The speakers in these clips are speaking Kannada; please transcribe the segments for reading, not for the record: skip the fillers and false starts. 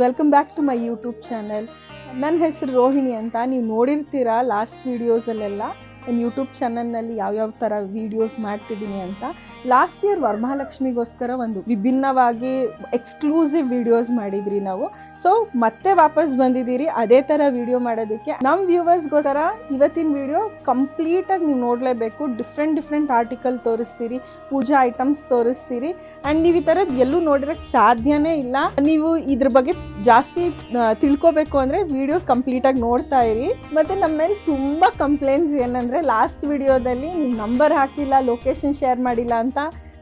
Welcome back to my YouTube channel. ನನ್ನ ಹೆಸರು ರೋಹಿಣಿ ಅಂತ. ನೀವು ನೋಡಿರ್ತೀರಾ ಲಾಸ್ಟ್ ವೀಡಿಯೋಸಲ್ಲೆಲ್ಲ ನನ್ನ ಯೂಟ್ಯೂಬ್ ಚಾನಲ್ನಲ್ಲಿ ಯಾವ್ಯಾವ ಥರ ವೀಡಿಯೋಸ್ ಮಾಡ್ತಿದ್ದೀನಿ ಅಂತ. ಲಾಸ್ಟ್ ಇಯರ್ ವರಮಹಾಲಕ್ಷ್ಮಿಗೋಸ್ಕರ ಒಂದು ವಿಭಿನ್ನವಾಗಿ ಎಕ್ಸ್ಕ್ಲೂಸಿವ್ ವೀಡಿಯೋಸ್ ಮಾಡಿದ್ರಿ ನಾವು. ಸೊ ಮತ್ತೆ ವಾಪಸ್ ಬಂದಿದ್ದೀರಿ ಅದೇ ಥರ ವಿಡಿಯೋ ಮಾಡೋದಕ್ಕೆ. ನಮ್ಮ ವ್ಯೂವರ್ಸ್ಗೋಸ್ಕರ ಇವತ್ತಿನ ವಿಡಿಯೋ ಕಂಪ್ಲೀಟಾಗಿ ನೀವು ನೋಡಲೇಬೇಕು. ಡಿಫ್ರೆಂಟ್ ಆರ್ಟಿಕಲ್ ತೋರಿಸ್ತೀರಿ, ಪೂಜಾ ಐಟಮ್ಸ್ ತೋರಿಸ್ತೀರಿ, ಆ್ಯಂಡ್ ನೀವು ಈ ಥರದ್ದು ಎಲ್ಲೂ ನೋಡಿರೋಕ್ಕೆ ಸಾಧ್ಯನೇ ಇಲ್ಲ. ನೀವು ಇದ್ರ ಬಗ್ಗೆ ಜಾಸ್ತಿ ತಿಳ್ಕೊಬೇಕು ಅಂದರೆ ವಿಡಿಯೋ ಕಂಪ್ಲೀಟಾಗಿ ನೋಡ್ತಾ ಇರಿ. ಮತ್ತು ನಮ್ಮ ಮೇಲೆ ತುಂಬ ಕಂಪ್ಲೇಂಟ್ಸ್ ಏನಂದರೆ ಲಾಸ್ಟ್ ವಿಡಿಯೋದಲ್ಲಿ ನಿಮ್ಮ ನಂಬರ್ ಹಾಕಿಲ್ಲ, ಲೊಕೇಶನ್ ಶೇರ್ ಮಾಡಿಲ್ಲ ಅಂತ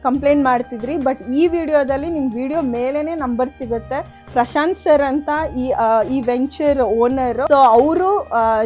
ಕಂಪ್ಲೇಂಟ್ ಮಾಡ್ತಿದ್ರಿ. ಬಟ್ ಈ ವಿಡಿಯೋದಲ್ಲಿ ನಿಮ್ಮ ವಿಡಿಯೋ ಮೇಲೇನೆ ನಂಬರ್ ಸಿಗುತ್ತೆ. ಪ್ರಶಾಂತ್ ಸರ್ ಅಂತ ಈ ವೆಂಚರ್ ಓನರ್. ಸೊ ಅವರು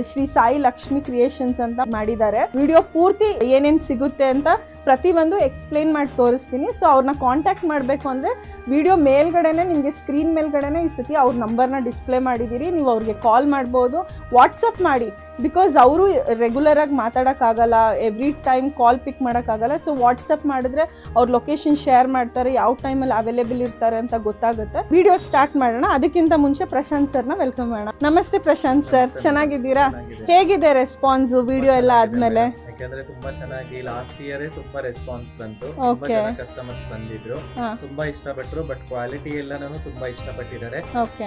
ಶ್ರೀ ಸಾಯಿ ಲಕ್ಷ್ಮಿ ಕ್ರಿಯೇಷನ್ಸ್ ಅಂತ ಮಾಡಿದ್ದಾರೆ. ವಿಡಿಯೋ ಪೂರ್ತಿ ಏನೇನ್ ಸಿಗುತ್ತೆ ಅಂತ ಪ್ರತಿಯೊಂದು ಎಕ್ಸ್ಪ್ಲೈನ್ ಮಾಡಿ ತೋರಿಸ್ತೀನಿ. ಸೊ ಅವ್ರನ್ನ ಕಾಂಟ್ಯಾಕ್ಟ್ ಮಾಡಬೇಕು ಅಂದರೆ ವಿಡಿಯೋ ಮೇಲ್ಗಡೆನೆ ನಿಮಗೆ ಸ್ಕ್ರೀನ್ ಮೇಲ್ಗಡೆನೆ ಈ ಸತಿ ಅವ್ರ ನಂಬರ್ನ ಡಿಸ್ಪ್ಲೇ ಮಾಡಿದ್ದೀರಿ. ನೀವು ಅವ್ರಿಗೆ ಕಾಲ್ ಮಾಡ್ಬೋದು, ವಾಟ್ಸಪ್ ಮಾಡಿ. ಬಿಕಾಸ್ ಅವರು ರೆಗ್ಯುಲರ್ ಆಗಿ ಮಾತಾಡೋಕ್ಕಾಗಲ್ಲ, ಎವ್ರಿ ಟೈಮ್ ಕಾಲ್ ಪಿಕ್ ಮಾಡೋಕ್ಕಾಗಲ್ಲ. ಸೊ ವಾಟ್ಸಪ್ ಮಾಡಿದ್ರೆ ಅವ್ರ ಲೊಕೇಶನ್ ಶೇರ್ ಮಾಡ್ತಾರೆ, ಯಾವ ಟೈಮಲ್ಲಿ ಅವೈಲೇಬಲ್ ಇರ್ತಾರೆ ಅಂತ ಗೊತ್ತಾಗುತ್ತೆ. ವಿಡಿಯೋ ಸ್ಟಾರ್ಟ್ ಮಾಡೋಣ. ಅದಕ್ಕಿಂತ ಮುಂಚೆ ಪ್ರಶಾಂತ್ ಸರ್ನ ವೆಲ್ಕಮ್ ಮಾಡೋಣ. ನಮಸ್ತೆ ಪ್ರಶಾಂತ್ ಸರ್, ಚೆನ್ನಾಗಿದ್ದೀರಾ? ಹೇಗಿದೆ ರೆಸ್ಪಾನ್ಸ್ ವಿಡಿಯೋ ಎಲ್ಲ ಆದ್ಮೇಲೆ? ಯಾಕಂದ್ರೆ ತುಂಬಾ ಚೆನ್ನಾಗಿ ಲಾಸ್ಟ್ ಇಯರ್ ತುಂಬಾ ರೆಸ್ಪಾನ್ಸ್ ಬಂತು. ತುಂಬಾ ಜನ ಕಸ್ಟಮರ್ಸ್ ಬಂದಿದ್ರು, ತುಂಬಾ ಇಷ್ಟಪಟ್ಟರು. ಬಟ್ ಕ್ವಾಲಿಟಿ ಎಲ್ಲ ತುಂಬಾ ಇಷ್ಟಪಟ್ಟಿದ್ದಾರೆ.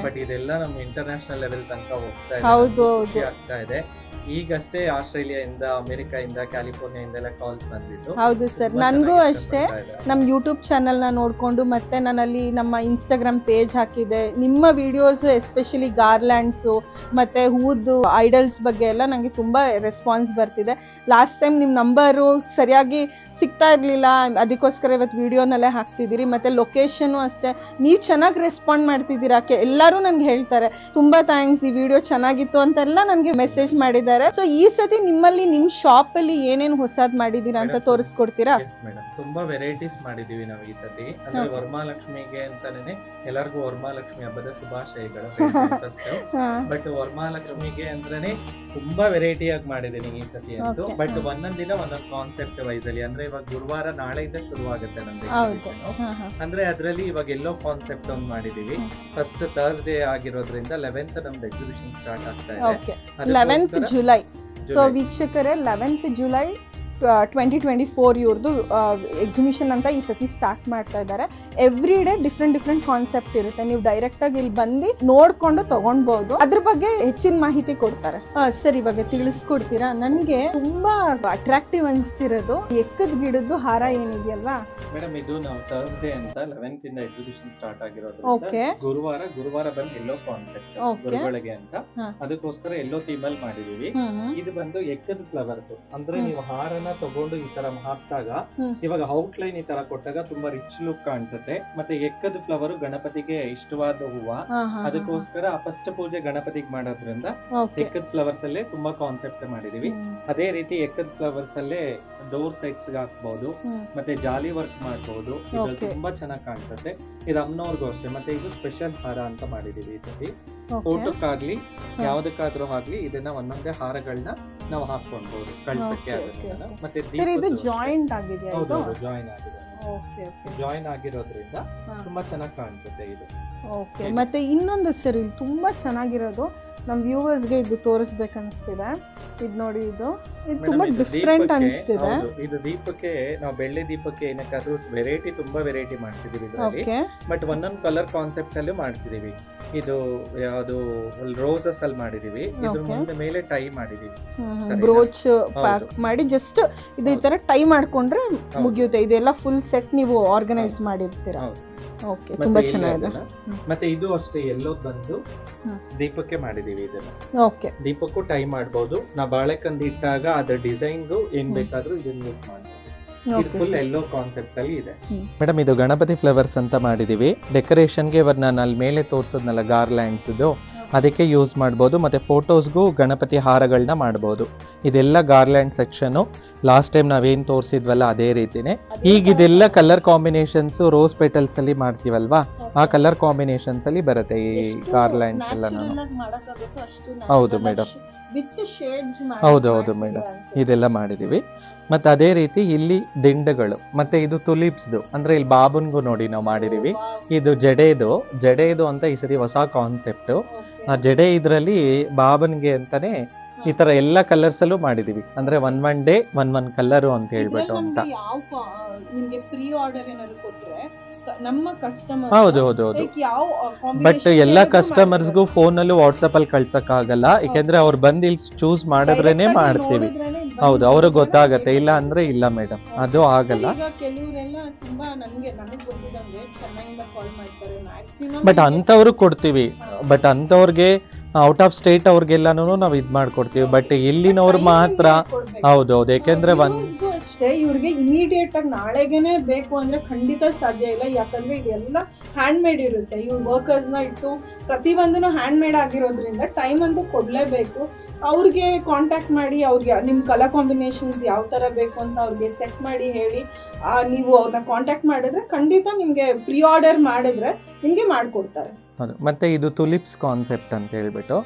ಬಟ್ ಇದೆಲ್ಲ ನಮ್ಮ ಇಂಟರ್ನ್ಯಾಷನಲ್ ಲೆವೆಲ್ ತನಕ ಹೋಗ್ತಾ ಇದೆ, ಖುಷಿ ಆಗ್ತಾ ಇದೆ. ಈಗಷ್ಟೇ ಆಸ್ಟ್ರೇಲಿಯಾದಿಂದ, ಅಮೆರಿಕಾದಿಂದ, ಕ್ಯಾಲಿಫೋರ್ನಿಯಾದಿಂದ ಎಲ್ಲ ಕಾಲ್ಸ್ ಬಂದಿದ್ದು. ಹೌದು ಸರ್, ನನಗೂ ಅಷ್ಟೇ. ನಮ್ಮ ಯೂಟ್ಯೂಬ್ ಚಾನಲ್ನ ನೋಡಿಕೊಂಡು ಮತ್ತೆ ನಾನಲ್ಲಿ ನಮ್ಮ ಇನ್ಸ್ಟಾಗ್ರಾಮ್ ಪೇಜ್ ಹಾಕಿದೆ. ನಿಮ್ಮ ವಿಡಿಯೋಸ್ ಎಸ್ಪೆಷಲಿ ಗಾರ್ಲ್ಯಾಂಡ್ಸು ಮತ್ತು ಹೂದು ಐಡಲ್ಸ್ ಬಗ್ಗೆ ಎಲ್ಲ ನನಗೆ ತುಂಬ ರೆಸ್ಪಾನ್ಸ್ ಬರ್ತಿದೆ. ಲಾಸ್ಟ್ ಟೈಮ್ ನಿಮ್ಮ ನಂಬರು ಸರಿಯಾಗಿ ಸಿಗ್ತಾ ಇರಲಿಲ್ಲ, ಅದಕ್ಕೋಸ್ಕರ ಇವತ್ತು ವಿಡಿಯೋನಲ್ಲೇ ಹಾಕ್ತಿದ್ದೀರಿ. ಮತ್ತು ಲೊಕೇಶನು ಅಷ್ಟೇ ನೀವು ಚೆನ್ನಾಗಿ ರೆಸ್ಪಾಂಡ್ ಮಾಡ್ತಿದ್ದೀರಾ. ಎಲ್ಲರೂ ನನಗೆ ಹೇಳ್ತಾರೆ ತುಂಬ ಥ್ಯಾಂಕ್ಸ್, ಈ ವಿಡಿಯೋ ಚೆನ್ನಾಗಿತ್ತು ಅಂತೆಲ್ಲ ನನಗೆ ಮೆಸೇಜ್ ಮಾಡಿದ್ದಾರೆ. ಸೊ ಈ ಸತಿ ನಿಮ್ಮಲ್ಲಿ ನಿಮ್ಮ ಶಾಪಲ್ಲಿ ಏನೇನು ಹೊಸದ್ ಮಾಡಿದ್ದೀರಾ ಅಂತ ತೋರಿಸ್ಕೊಡ್ತೀರಾ? ತುಂಬಾ ವೆರೈಟೀಸ್ ಮಾಡಿದೀವಿ ನಾವು ಈ ಸತಿ. ಅಂದ್ರೆ ವರಮಹಾಲಕ್ಷ್ಮಿಗೆ ಅಂತಾನೆ ಎಲ್ಲರಿಗೂ ವರಮಹಾಲಕ್ಷ್ಮಿ ಹಬ್ಬದ ಶುಭಾಶಯಗಳು. ಬಟ್ ವರಮಹಾಲಕ್ಷ್ಮಿಗೆ ಅಂತಾನೆ ತುಂಬಾ ವೆರೈಟಿ ಆಗಿ ಮಾಡಿದೀನಿ ಈ ಸತಿ ಅಂತೂ. ಬಟ್ ಒಂದೊಂದ್ ದಿನ ಒಂದೊಂದು ಕಾನ್ಸೆಪ್ಟ್ ವೈಸ್ ಅಲ್ಲಿ, ಅಂದ್ರೆ ಇವಾಗ ಗುರುವಾರ ನಾಳೆಯಿಂದ ಶುರು ಆಗುತ್ತೆ ನಮ್ದು ಎಕ್ಸಿಬಿಷನ್. ಅಂದ್ರೆ ಅದ್ರಲ್ಲಿ ಇವಾಗ ಎಲ್ಲೋ ಕಾನ್ಸೆಪ್ಟ್ ಒಂದು ಮಾಡಿದೀವಿ. ಫಸ್ಟ್ ಥರ್ಸ್ಡೇ ಆಗಿರೋದ್ರಿಂದ 11th ನಮ್ದು ಎಕ್ಸಿಬಿಷನ್ ಸ್ಟಾರ್ಟ್ ಆಗ್ತಾ ಇದೆ. 11th July. ಸೊ ವೀಕ್ಷಕರೇ, 11th ಜುಲೈ 2024 ಇವ್ರದ್ದು ಎಕ್ಸಿಬಿಷನ್ ಅಂತ ಈ ಸತಿ ಸ್ಟಾರ್ಟ್ ಮಾಡ್ತಾ ಇದ್ದಾರೆ. ಎವ್ರಿ ಡೇ ಡಿಫ್ರೆಂಟ್ ಕಾನ್ಸೆಪ್ಟ್ ಇರುತ್ತೆ. ನೀವು ಡೈರೆಕ್ಟ್ ಆಗಿ ಇಲ್ಲಿ ಬಂದು ನೋಡ್ಕೊಂಡು ತಗೊಳ್ಬಹುದು. ಅದ್ರ ಬಗ್ಗೆ ಹೆಚ್ಚಿನ ಮಾಹಿತಿ ಕೊಡ್ತಾರೆ. ಸರ್, ಇವಾಗ ತಿಳಿಸ್ಕೊಡ್ತೀರಾ? ನನ್ಗೆ ತುಂಬಾ ಅಟ್ರಾಕ್ಟಿವ್ ಅನ್ಸ್ತಿರೋದು ಎಕ್ಕದ ಗಿಡದ್ದು ಹಾರ ಏನಿದೆಯಲ್ವಾ ಮೇಡಮ್, ಇದು ನಾವು ಥರ್ಸ್ಡೇ ಅಂತ 11th ಇಂದ ಎಕ್ಸಿಬಿಷನ್ ಸ್ಟಾರ್ಟ್ ಆಗಿರೋದು. ಗುರುವಾರ ಬಂದು ಎಲ್ಲೋ ಕಾನ್ಸೆಪ್ಟ್ ಗುರುಗಳಿಗೆ ಅಂತ, ಅದಕ್ಕೋಸ್ಕರ ಎಲ್ಲೋ ಥೀಮ್ ಅಲ್ಲಿ ಮಾಡಿದೀವಿ. ಇದು ಬಂದು ಎಕ್ಕದ ಫ್ಲವರ್ಸ್. ಅಂದ್ರೆ ನೀವು ಹಾರನ ತಗೊಂಡು ಈ ತರ ಹಾಕ್ದಾಗ, ಇವಾಗ ಔಟ್ಲೈನ್ ಈ ತರ ಕೊಟ್ಟಾಗ ತುಂಬಾ ರಿಚ್ ಲುಕ್ ಕಾಣಿಸುತ್ತೆ. ಮತ್ತೆ ಎಕ್ಕದ ಫ್ಲವರ್ ಗಣಪತಿಗೆ ಇಷ್ಟವಾದ ಹೂವ, ಅದಕ್ಕೋಸ್ಕರ ಫಸ್ಟ್ ಪೂಜೆ ಗಣಪತಿಗೆ ಮಾಡೋದ್ರಿಂದ ಎಕ್ಕದ ಫ್ಲವರ್ಸ್ ಅಲ್ಲೇ ತುಂಬಾ ಕಾನ್ಸೆಪ್ಟ್ ಮಾಡಿದೀವಿ. ಅದೇ ರೀತಿ ಎಕ್ಕದ ಫ್ಲವರ್ಸ್ ಅಲ್ಲೇ ಡೋರ್ ಸೈಡ್ಸ್ ಹಾಕ್ಬಹುದು, ಮತ್ತೆ ಜಾಲಿ ವರ್ಕ್ ಮಾಡಬಹುದು. ಇದು ತುಂಬಾ ಚೆನ್ನಾಗಿ ಕಾಣಿಸುತ್ತೆ. ಇದು ಅಮ್ಮನವ್ರಿಗೂ ಅಷ್ಟೇ. ಮತ್ತೆ ಇದು ಸ್ಪೆಷಲ್ ಹಾರ ಅಂತ ಮಾಡಿದೀವಿ ಈ ಸತಿ. ಫೋಟೋಕ್ಕಾಗ್ಲಿ ಯಾವ್ದಕ್ಕಾದ್ರೂ ಆಗ್ಲಿ ಇದನ್ನ ಒಂದೊಂದೇ ಹಾರಗಳನ್ನ ನಾವು ಹಾಕೊಳ್ಬಹುದು ಕಳ್ಸಕ್ಕೆ. ಮತ್ತೆ ಇದು ಜಾಯಿಂಟ್ ಆಗಿದೆ. ಹೌದು, ಜಾಯಿನ್ ಆಗಿದೆ. ಜಾಯಿನ್ ಆಗಿರೋದ್ರಿಂದ ತುಂಬಾ ಚೆನ್ನಾಗಿ ಕಾಣಿಸುತ್ತೆ ಇದು. ಓಕೆ. ಮತ್ತೆ ಇನ್ನೊಂದು ಸರಿ ತುಂಬಾ ಚೆನ್ನಾಗಿರೋದು, ನಮ್ಮ ವ್ಯೂವರ್ಸ್ಗೆ ಇದು ತೋರಿಸ್ಬೇಕನ್ಸ್ತಿದೆ. ಇದು ನೋಡಿ, ಇದು ತುಂಬಾ ಡಿಫ್ರೆಂಟ್ ಅನ್ಸ್ತಿದೆ. ಇದು ದೀಪಕ್ಕೆ ನಾವು ಬೆಳ್ಳಿ ದೀಪಕ್ಕೆ ಏನಕ್ಕಾದ್ರೂ ವೆರೈಟಿ, ತುಂಬಾ ವೆರೈಟಿ ಮಾಡ್ಸಿದೀವಿ ಇದರಲ್ಲಿ. ಬಟ್ ಒಂದೊಂದು ಕಲರ್ ಕಾನ್ಸೆಪ್ಟ್ ಅಲ್ಲಿ ಮಾಡ್ಸಿದೀವಿ. ಇದು ಯಾವುದು ರೋಸಸ್ ಅಲ್ಲಿ ಮಾಡಿದೀವಿ. ಇದ್ರ ಮುಂದೆ ಮೇಲೆ ಟೈ ಮಾಡಿದೀವಿ, ಬ್ರೋಚ್ ಪ್ಯಾಕ್ ಮಾಡಿ ಜಸ್ಟ್ ಇದು ಈ ತರ ಟೈ ಮಾಡ್ಕೊಂಡ್ರೆ ಮುಗಿಯುತ್ತೆ. ಇದೆಲ್ಲ ಫುಲ್ ಸೆಟ್ ನೀವು ಆರ್ಗನೈಸ್ ಮಾಡಿರ್ತೀರಾ. ಓಕೆ, ತುಂಬಾ ಚೆನ್ನಾಗಿದೆ. ಮತ್ತೆ ಇದು ಅಷ್ಟೇ ಎಲ್ಲೋ ಬಂದು ದೀಪಕ್ಕೆ ಮಾಡಿದೀವಿ. ಇದನ್ನ ಓಕೆ, ದೀಪಕ್ಕೂ ಟೈ ಮಾಡಬಹುದು. ನಾವು ಬಾಳೆಕಂದು ಇಟ್ಟಾಗ ಅದ್ರ ಡಿಸೈನ್ ಏನ್ ಬೇಕಾದ್ರೂ ಇದನ್ನ ಯೂಸ್ ಮಾಡಬಹುದು. ಇದು ಫುಲ್ ಎಲ್ಲೋ ಕಾನ್ಸೆಪ್ಟ್ ಅಲ್ಲಿ ಇದೆ. ಮೇಡಮ್, ಇದು ಗಣಪತಿ ಫ್ಲವರ್ಸ್ ಅಂತ ಮಾಡಿದೀವಿ. ಡೆಕೋರೇಷನ್ಗೆ ನಾನು ಅಲ್ಲಿ ಮೇಲೆ ತೋರ್ಸದ್ನಲ್ಲ ಗಾರ್ಲ್ಯಾಂಡ್ಸ್, ಅದಕ್ಕೆ ಯೂಸ್ ಮಾಡ್ಬೋದು. ಮತ್ತೆ ಫೋಟೋಸ್ಗೂ ಗಣಪತಿ ಹಾರಗಳನ್ನ ಮಾಡ್ಬೋದು. ಇದೆಲ್ಲ ಗಾರ್ಲ್ಯಾಂಡ್ ಸೆಕ್ಷನ್. ಲಾಸ್ಟ್ ಟೈಮ್ ನಾವೇನ್ ತೋರಿಸಿದ್ವಲ್ಲ ಅದೇ ರೀತಿನೇ. ಈಗ ಇದೆಲ್ಲ ಕಲರ್ ಕಾಂಬಿನೇಷನ್ಸ್ ರೋಸ್ ಪೆಟಲ್ಸ್ ಅಲ್ಲಿ ಮಾಡ್ತೀವಲ್ವಾ, ಆ ಕಲರ್ ಕಾಂಬಿನೇಷನ್ಸ್ ಅಲ್ಲಿ ಬರುತ್ತೆ ಈ ಗಾರ್ಲ್ಯಾಂಡ್ಸ್ ಎಲ್ಲ. ಹೌದು ಮೇಡಮ್, ವಿತ್ ಶೇಡ್ಸ್ ಹೌದು ಮೇಡಮ್, ಇದೆಲ್ಲ ಮಾಡಿದೀವಿ. ಮತ್ತೆ ಅದೇ ರೀತಿ ಇಲ್ಲಿ ದಿಂಡುಗಳು, ಮತ್ತೆ ಇದು ತುಲಿಪ್ಸ್ದು, ಅಂದ್ರೆ ಇಲ್ಲಿ ಬಾಬನ್ಗೂ ನೋಡಿ ನಾವು ಮಾಡಿದೀವಿ. ಇದು ಜಡೆದು ಅಂತ ಈ ಸರಿ ಹೊಸ ಕಾನ್ಸೆಪ್ಟ್. ಆ ಜಡೆ ಇದ್ರಲ್ಲಿ ಬಾಬನ್ಗೆ ಅಂತಾನೆ ಈ ತರ ಎಲ್ಲಾ ಕಲರ್ಸ್ ಅಲ್ಲೂ ಮಾಡಿದೀವಿ. ಅಂದ್ರೆ ಒನ್ ಡೇ ಒನ್ ಕಲರ್ ಅಂತ ಹೇಳ್ಬಿಟ್ಟು ಅಂತ. ನಿಮ್ಗೆ ಪ್ರೀ ಆರ್ಡರ್ ಏನಾದ್ರು ಕೊಟ್ರೆ ನಮ್ಮ ಕಸ್ಟಮರ್ ಹೌದು ಬಟ್ ಎಲ್ಲಾ ಕಸ್ಟಮರ್ಸ್ಗೂ ಫೋನ್ ಅಲ್ಲಿ ವಾಟ್ಸ್ಆಪ್ ಅಲ್ಲಿ ಕಳ್ಸಕ್ ಆಗಲ್ಲ, ಯಾಕೆಂದ್ರೆ ಅವ್ರು ಬಂದ್ ಇಲ್ಲಿ ಚೂಸ್ ಮಾಡಿದ್ರೇನೆ ಮಾಡ್ತೀವಿ. ಹೌದು, ಅವ್ರಿಗೆ ಗೊತ್ತಾಗತ್ತೆ, ಇಲ್ಲ ಅಂದ್ರೆ ಇಲ್ಲ ಮೇಡಮ್, ಅದು ಆಗಲ್ಲ. ಕೆಲವರೆಲ್ಲ ತುಂಬಾ ನನಗೆ ಗೊತ್ತಿದಂಗೆ ಚೆನ್ನೈಯಿಂದ ಕಾಲ್ ಮಾಡ್ತಾರೆ ಮ್ಯಾಕ್ಸಿಮಮ್. ಬಟ್ ಅಂತವ್ರು ಕೊಡ್ತೀವಿ, ಬಟ್ ಅಂತವ್ರಿಗೆ ಔಟ್ ಆಫ್ ಸ್ಟೇಟ್ ಅವ್ರಿಗೆಲ್ಲಾನು ನಾವು ಇದ್ ಮಾಡ್ಕೊಡ್ತೀವಿ. ಬಟ್ ಇಲ್ಲಿನವ್ರು ಮಾತ್ರ ಹೌದು, ಯಾಕೆಂದ್ರೆ ಅಷ್ಟೇ ಇವ್ರಿಗೆ ಇಮಿಡಿಯೇಟ್ ಆಗಿ ನಾಳೆಗೆನೆ ಬೇಕು ಅಂದ್ರೆ ಖಂಡಿತ ಸಾಧ್ಯ ಇಲ್ಲ. ಯಾಕಂದ್ರೆ ಇದೆಲ್ಲ ಹ್ಯಾಂಡ್ ಮೇಡ್ ಇರುತ್ತೆ, ಇವ್ರ ವರ್ಕರ್ಸ್ ನ ಇಟ್ಟು ಪ್ರತಿಯೊಂದನ್ನು ಹ್ಯಾಂಡ್ ಮೇಡ್ ಆಗಿರೋದ್ರಿಂದ ಟೈಮ್ ಅಂತೂ ಕೊಡ್ಲೇಬೇಕು. ಅವ್ರಿಗೆ ಕಾಂಟ್ಯಾಕ್ಟ್ ಮಾಡಿ ಅವ್ರಿಗೆ ನಿಮ್ ಕಲರ್ ಕಾಂಬಿನೇಷನ್ಸ್ ಯಾವ ತರ ಬೇಕು ಅಂತ ಅವ್ರಿಗೆ ಸೆಟ್ ಮಾಡಿ ಹೇಳಿ ನೀವು ಅವ್ರನ್ನ ಕಾಂಟ್ಯಾಕ್ಟ್ ಮಾಡಿದ್ರೆ ಖಂಡಿತ ನಿಮ್ಗೆ ಪ್ರೀ ಆರ್ಡರ್ ಮಾಡಿದ್ರೆ ನಿಮ್ಗೆ ಮಾಡ್ಕೊಡ್ತಾರೆ. ಮತ್ತೆ ಇದು ತುಲಿಪ್ಸ್ ಕಾನ್ಸೆಪ್ಟ್ ಅಂತ ಹೇಳ್ಬಿಟ್ಟು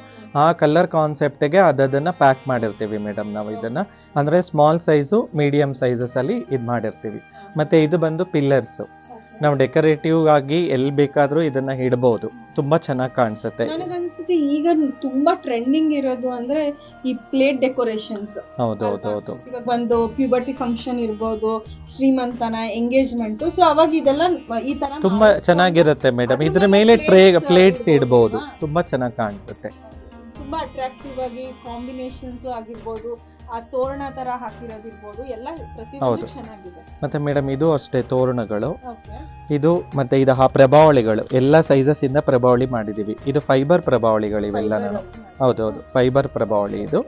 ಆ ಕಲರ್ ಕಾನ್ಸೆಪ್ಟ್ಗೆ ಅದನ್ನ ಪ್ಯಾಕ್ ಮಾಡಿರ್ತೀವಿ ಮೇಡಮ್ ನಾವು. ಇದನ್ನ ಅಂದ್ರೆ ಸ್ಮಾಲ್ ಸೈಜು ಮೀಡಿಯಂ ಸೈಜಸ್ ಅಲ್ಲಿ ಇದ್ ಮಾಡಿರ್ತೀವಿ. ಮತ್ತೆ ಇದು ಬಂದು ಪಿಲ್ಲರ್ಸ್, ನಾವು ಡೆಕೋರೇಟಿವ್ ಆಗಿ ಎಲ್ಲಿ ಬೇಕಾದ್ರೂ ಇದನ್ನ ಇಡಬಹುದು, ತುಂಬಾ ಚೆನ್ನಾಗಿ ಕಾಣಿಸುತ್ತೆ. ನನಗನ್ಸುತ್ತೆ ಈಗ ತುಂಬಾ ಟ್ರೆಂಡಿಂಗ್ ಇರೋದು ಅಂದ್ರೆ ಈ ಪ್ಲೇಟ್ ಡೆಕೋರೇಷನ್ಸ್. ಹೌದು ಇವಾಗ ಒಂದು ಪ್ಯೂಬರ್ಟಿ ಫಂಕ್ಷನ್ ಇರ್ಬೋದು, ಶ್ರೀಮಂತನ ಎಂಗೇಜ್ಮೆಂಟ್, ಸೊ ಅವಾಗ ಇದೆಲ್ಲ ಈ ತರ ತುಂಬಾ ಚೆನ್ನಾಗಿರುತ್ತೆ ಮೇಡಮ್. ಇದ್ರ ಮೇಲೆ ಪ್ಲೇಟ್ಸ್ ಇಡಬಹುದು, ತುಂಬಾ ಚೆನ್ನಾಗಿ ಕಾಣಿಸುತ್ತೆ. ತುಂಬಾ ಅಟ್ರಾಕ್ಟಿವ್ ಆಗಿ ಕಾಂಬಿನೇಷನ್ಸ್ ಆಗಿರ್ಬೋದು, ಆ ತೋರಣ ತರ ಹಾಕಿರೋದಿರ್ಬೋದು, ಎಲ್ಲ ಪ್ರತಿಯೊಂದು ಚೆನ್ನಾಗಿದೆ. ಮತ್ತೆ ಮೇಡಮ್ ಇದು ಅಷ್ಟೇ ತೋರಣಗಳು, ಇದು ಮತ್ತೆ ಇದು ಪ್ರಭಾವಳಿಗಳು ಎಲ್ಲ ಸೈಜಸ್ ಇಂದ ಪ್ರಭಾವಳಿ ಮಾಡಿದೀವಿ. ಇದು ಫೈಬರ್ ಪ್ರಭಾವಳಿಗಳು ಇವೆಲ್ಲ. ಹೌದು ಫೈಬರ್ ಪ್ರಭಾವಳಿ ಇದು.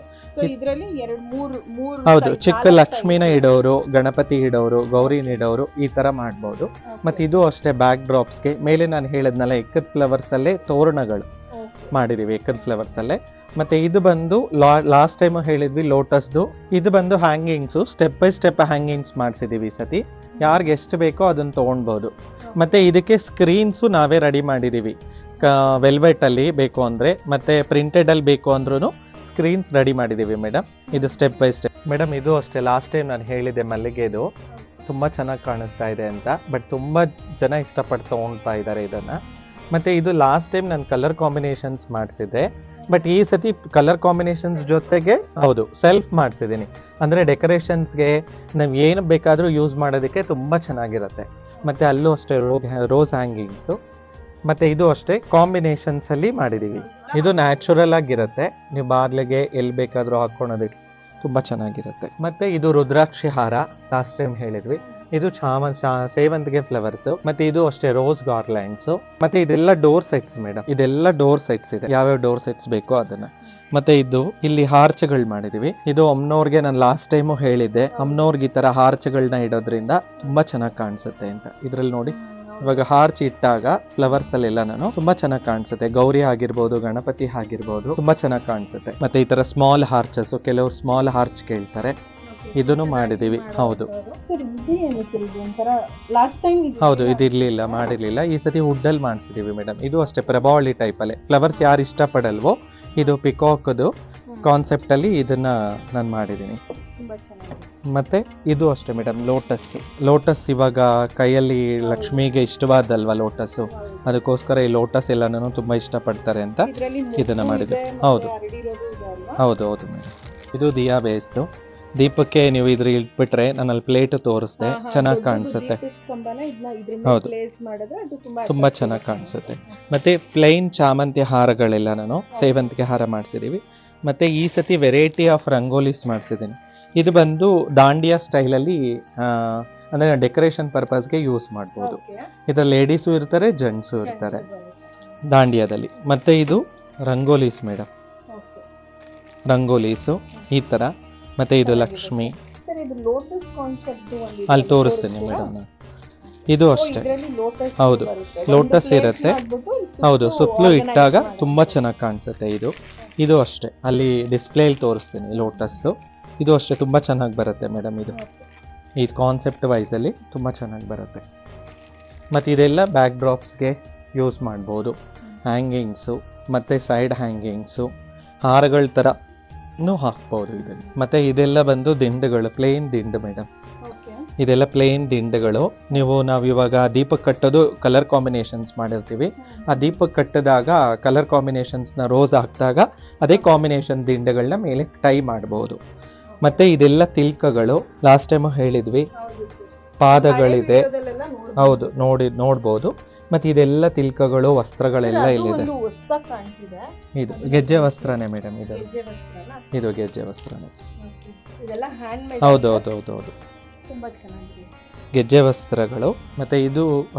ಹೌದು, ಚಿಕ್ಕ ಲಕ್ಷ್ಮಿನ ಇಡೋರು, ಗಣಪತಿ ಇಡೋರು, ಗೌರಿನ ಇಡೋರು ಈ ತರ ಮಾಡ್ಬೋದು. ಮತ್ತೆ ಇದು ಅಷ್ಟೇ ಬ್ಯಾಕ್ ಡ್ರಾಪ್ಸ್ಗೆ ಮೇಲೆ ನಾನು ಹೇಳದ್ನಲ್ಲ ಎಕ್ಕದ ಫ್ಲವರ್ಸ್ ಅಲ್ಲೇ ತೋರಣಗಳು ಮಾಡಿದೀವಿ, ಎಕ್ಕದ ಫ್ಲವರ್ಸ್ ಅಲ್ಲೇ. ಮತ್ತೆ ಇದು ಬಂದು ಲಾಸ್ಟ್ ಟೈಮ್ ಹೇಳಿದ್ವಿ ಲೋಟಸ್ದು, ಇದು ಬಂದು hangings, step by step hangings ಮಾಡಿಸಿದೀವಿ ಈ ಸತಿ. ಯಾರ್ಗೆ ಎಷ್ಟು ಬೇಕೋ ಅದನ್ನ ತಗೊಳ್ಬಹುದು. ಮತ್ತೆ ಇದಕ್ಕೆ ಸ್ಕ್ರೀನ್ಸು ನಾವೇ ರೆಡಿ ಮಾಡಿದೀವಿ, ವೆಲ್ವೆಟ್ ಅಲ್ಲಿ ಬೇಕು ಅಂದ್ರೆ, ಮತ್ತೆ ಪ್ರಿಂಟೆಡ್ ಅಲ್ಲಿ ಬೇಕು ಅಂದ್ರೂ ಸ್ಕ್ರೀನ್ಸ್ ರೆಡಿ ಮಾಡಿದೀವಿ ಮೇಡಮ್. ಇದು ಸ್ಟೆಪ್ ಬೈ ಸ್ಟೆಪ್ ಮೇಡಮ್. ಇದು ಅಷ್ಟೇ ಲಾಸ್ಟ್ ಟೈಮ್ ನಾನು ಹೇಳಿದೆ ಮಲ್ಲಿಗೆದು ತುಂಬಾ ಚೆನ್ನಾಗಿ ಕಾಣಿಸ್ತಾ ಇದೆ ಅಂತ, ಬಟ್ ತುಂಬಾ ಜನ ಇಷ್ಟಪಟ್ಟು ತಗೊಳ್ತಾ ಇದ್ದಾರೆ ಇದನ್ನ. ಮತ್ತೆ ಇದು ಲಾಸ್ಟ್ ಟೈಮ್ ನಾನು ಕಲರ್ ಕಾಂಬಿನೇಷನ್ಸ್ ಮಾಡಿಸಿದ್ದೆ, ಬಟ್ ಈ ಸತಿ ಕಲರ್ ಕಾಂಬಿನೇಷನ್ಸ್ ಜೊತೆಗೆ ಹೌದು ಸೆಲ್ಫ್ ಮಾಡಿಸಿದ್ದೀನಿ. ಅಂದ್ರೆ ಡೆಕೋರೇಷನ್ಸ್ಗೆ ನಾವು ಏನು ಬೇಕಾದ್ರೂ ಯೂಸ್ ಮಾಡೋದಕ್ಕೆ ತುಂಬಾ ಚೆನ್ನಾಗಿರುತ್ತೆ. ಮತ್ತೆ ಅಲ್ಲೂ ಅಷ್ಟೇ ರೋಸ್ ಹ್ಯಾಂಗಿಂಗ್ಸು. ಮತ್ತೆ ಇದು ಅಷ್ಟೇ ಕಾಂಬಿನೇಷನ್ಸ್ ಅಲ್ಲಿ ಮಾಡಿದೀವಿ. ಇದು ನ್ಯಾಚುರಲ್ ಆಗಿರುತ್ತೆ, ನೀವು ಬಾಗ್ಲಿಗೆ ಎಲ್ಲಿ ಬೇಕಾದ್ರೂ ಹಾಕೊಳ್ಳೋದಕ್ಕೆ ತುಂಬಾ ಚೆನ್ನಾಗಿರುತ್ತೆ. ಮತ್ತೆ ಇದು ರುದ್ರಾಕ್ಷಿ ಹಾರ ಲಾಸ್ಟ್ ಟೈಮ್ ಹೇಳಿದ್ವಿ. ಇದು ಸೇವಂತಿಗೆ ಫ್ಲವರ್ಸ್. ಮತ್ತೆ ಇದು ಅಷ್ಟೇ ರೋಸ್ ಗಾರ್ಲ್ಯಾಂಡ್ಸ್. ಮತ್ತೆ ಇದೆಲ್ಲ ಡೋರ್ ಸೆಟ್ಸ್ ಮೇಡಮ್, ಇದೆಲ್ಲ ಡೋರ್ ಸೆಟ್ಸ್ ಇದೆ, ಯಾವ್ಯಾವ ಡೋರ್ ಸೆಟ್ಸ್ ಬೇಕೋ ಅದನ್ನ. ಮತ್ತೆ ಇದು ಇಲ್ಲಿ ಹಾರ್ಚ್ಗಳು ಮಾಡಿದೀವಿ. ಇದು ಅಮ್ಮನವ್ರಿಗೆ ನಾನು ಲಾಸ್ಟ್ ಟೈಮು ಹೇಳಿದ್ದೆ, ಅಮ್ಮನವ್ರಿಗೆ ಈ ತರ ಹಾರ್ಚ್ಗಳನ್ನ ಇಡೋದ್ರಿಂದ ತುಂಬಾ ಚೆನ್ನಾಗಿ ಕಾಣಿಸುತ್ತೆ ಅಂತ. ಇದ್ರಲ್ಲಿ ನೋಡಿ ಇವಾಗ ಹಾರ್ಚ್ ಇಟ್ಟಾಗ ಫ್ಲವರ್ಸ್ ಅಲ್ಲೆಲ್ಲ ನಾನು ತುಂಬಾ ಚೆನ್ನಾಗಿ ಕಾಣಿಸುತ್ತೆ. ಗೌರಿ ಆಗಿರ್ಬೋದು, ಗಣಪತಿ ಆಗಿರ್ಬೋದು, ತುಂಬಾ ಚೆನ್ನಾಗಿ ಕಾಣಿಸುತ್ತೆ. ಮತ್ತೆ ಈ ತರ ಸ್ಮಾಲ್ ಹಾರ್ಚಸ್, ಕೆಲವರು ಸ್ಮಾಲ್ ಹಾರ್ಚ್ ಕೇಳ್ತಾರೆ, ಇದನ್ನು ಮಾಡಿದೀವಿ. ಹೌದು ಹೌದು, ಇದು ಇರ್ಲಿಲ್ಲ ಮಾಡಿರ್ಲಿಲ್ಲ, ಈ ಸತಿ ವುಡ್ ಅಲ್ಲಿ ಮಾಡಿಸಿದೀವಿ ಮೇಡಮ್. ಇದು ಅಷ್ಟೇ ಪ್ರಭಾವಳಿ ಟೈಪ್ ಅಲ್ಲೇ, ಫ್ಲವರ್ಸ್ ಯಾರು ಇಷ್ಟಪಡಲ್ವೋ ಇದು ಪಿಕಾಕ್ದು ಕಾನ್ಸೆಪ್ಟ್ ಅಲ್ಲಿ ಇದನ್ನ ನಾನು ಮಾಡಿದೀನಿ. ಮತ್ತೆ ಇದು ಅಷ್ಟೇ ಮೇಡಮ್ ಲೋಟಸ್ ಇವಾಗ ಕೈಯಲ್ಲಿ ಲಕ್ಷ್ಮಿಗೆ ಇಷ್ಟವಾದಲ್ವಾ ಲೋಟಸ್, ಅದಕ್ಕೋಸ್ಕರ ಈ ಲೋಟಸ್ ಎಲ್ಲಾನು ತುಂಬಾ ಇಷ್ಟಪಡ್ತಾರೆ ಅಂತ ಇದನ್ನ ಮಾಡಿದ್ವಿ. ಹೌದು ಮೇಡಮ್. ಇದು ದಿಯಾ ಬೇಸ್ದು, ದೀಪಕ್ಕೆ ನೀವು ಇದ್ರ ಇಟ್ಬಿಟ್ರೆ ನಾನು ಅಲ್ಲಿ ಪ್ಲೇಟ್ ತೋರಿಸ್ದೆ, ಚೆನ್ನಾಗಿ ಕಾಣಿಸುತ್ತೆ. ಹೌದು ತುಂಬಾ ಚೆನ್ನಾಗಿ ಕಾಣಿಸುತ್ತೆ. ಮತ್ತೆ ಪ್ಲೈನ್ ಚಾಮಂತಿ ಹಾರಗಳೆಲ್ಲ ನಾನು ಸೇವಂತಿಗೆ ಹಾರ ಮಾಡಿಸಿದೀವಿ. ಮತ್ತೆ ಈ ಸತಿ ವೆರೈಟಿ ಆಫ್ ರಂಗೋಲಿಸ್ ಮಾಡಿಸಿದ್ದೀನಿ. ಇದು ಬಂದು ದಾಂಡಿಯಾ ಸ್ಟೈಲಲ್ಲಿ ಅಂದ್ರೆ ಡೆಕೋರೇಷನ್ ಪರ್ಪಸ್ಗೆ ಯೂಸ್ ಮಾಡ್ಬೋದು. ಇದರ ಲೇಡೀಸು ಇರ್ತಾರೆ, ಜೆಂಟ್ಸು ಇರ್ತಾರೆ ದಾಂಡಿಯಾದಲ್ಲಿ. ಮತ್ತೆ ಇದು ರಂಗೋಲೀಸ್ ಮೇಡಮ್, ರಂಗೋಲೀಸು ಈ ತರ. ಮತ್ತೆ ಇದು ಲಕ್ಷ್ಮಿ ಅಲ್ಲಿ ತೋರಿಸ್ತೀನಿ ಮೇಡಮ್. ಇದು ಅಷ್ಟೇ ಹೌದು ಲೋಟಸ್ ಇರುತ್ತೆ. ಹೌದು ಸುತ್ತಲೂ ಇಟ್ಟಾಗ ತುಂಬಾ ಚೆನ್ನಾಗಿ ಕಾಣಿಸುತ್ತೆ. ಇದು ಅಷ್ಟೇ ಅಲ್ಲಿ ಡಿಸ್ಪ್ಲೇಲಿ ತೋರಿಸ್ತೀನಿ ಲೋಟಸ್. ಇದು ಅಷ್ಟೇ ತುಂಬಾ ಚೆನ್ನಾಗಿ ಬರುತ್ತೆ ಮೇಡಮ್. ಈ ಕಾನ್ಸೆಪ್ಟ್ ವೈಸ್ ಅಲ್ಲಿ ತುಂಬಾ ಚೆನ್ನಾಗಿ ಬರುತ್ತೆ. ಮತ್ತೆ ಇದೆಲ್ಲ ಬ್ಯಾಕ್ ಡ್ರಾಪ್ಸ್ಗೆ ಯೂಸ್ ಮಾಡ್ಬೋದು. ಹ್ಯಾಂಗಿಂಗ್ಸು ಮತ್ತೆ ಸೈಡ್ ಹ್ಯಾಂಗಿಂಗ್ಸು, ಹಾರಗಳ ಥರ ಹಾಕ್ಬಹುದು ಇದನ್ನು. ಮತ್ತೆ ಇದೆಲ್ಲ ಬಂದು ದಿಂಡುಗಳು, ಪ್ಲೇನ್ ದಿಂಡು ಮೇಡಮ್. ಓಕೆ ಇದೆಲ್ಲ ಪ್ಲೇನ್ ದಿಂಡುಗಳು. ನಾವು ಇವಾಗ ದೀಪಕ್ ಕಟ್ಟೋದು ಕಲರ್ ಕಾಂಬಿನೇಷನ್ಸ್ ಮಾಡಿರ್ತೀವಿ. ಆ ದೀಪಕ್ ಕಟ್ಟಿದಾಗ ಕಲರ್ ಕಾಂಬಿನೇಷನ್ಸ್ನ ರೋಸ್ ಹಾಕಿದಾಗ ಅದೇ ಕಾಂಬಿನೇಷನ್ ದಿಂಡುಗಳನ್ನ ಮೇಲೆ ಟೈ ಮಾಡಬಹುದು. ಮತ್ತೆ ಇದೆಲ್ಲ ತಿಲ್ಕಗಳು, ಲಾಸ್ಟ್ ಟೈಮ್ ಹೇಳಿದ್ವಿ. ಹೌದು ಸರ್, ಪಾದಗಳಿದೆ, ವಿಡಿಯೋದಲ್ಲೆಲ್ಲ ಹೌದು ನೋಡ್ಬೋದು. ಮತ್ತೆ ಇದೆಲ್ಲ ತಿಲ್ಕಗಳು, ವಸ್ತ್ರಗಳೆಲ್ಲ ಇಲ್ಲಿದೆ. ಒಂದು ಹೊಸದಾಗಿ ಕಾಣ್ತಿದೆ. ಇದು ಗೆಜ್ಜೆ ವಸ್ತ್ರನೇ ಮೇಡಮ್. ಗೆಜ್ಜೆ ವಸ್ತ್ರನ? ಇದು ಗೆಜ್ಜೆ ವಸ್ತ್ರನೇ. Okay. ಇದೆಲ್ಲ ಹ್ಯಾಂಡ್ ಮೇಡ್. ಹೌದು. ತುಂಬಾ ಚೆನ್ನಾಗಿದೆ. ಗೆಜ್ಜೆ ವಸ್ತ್ರಗಳು. ಮತ್ತೆ ಇದು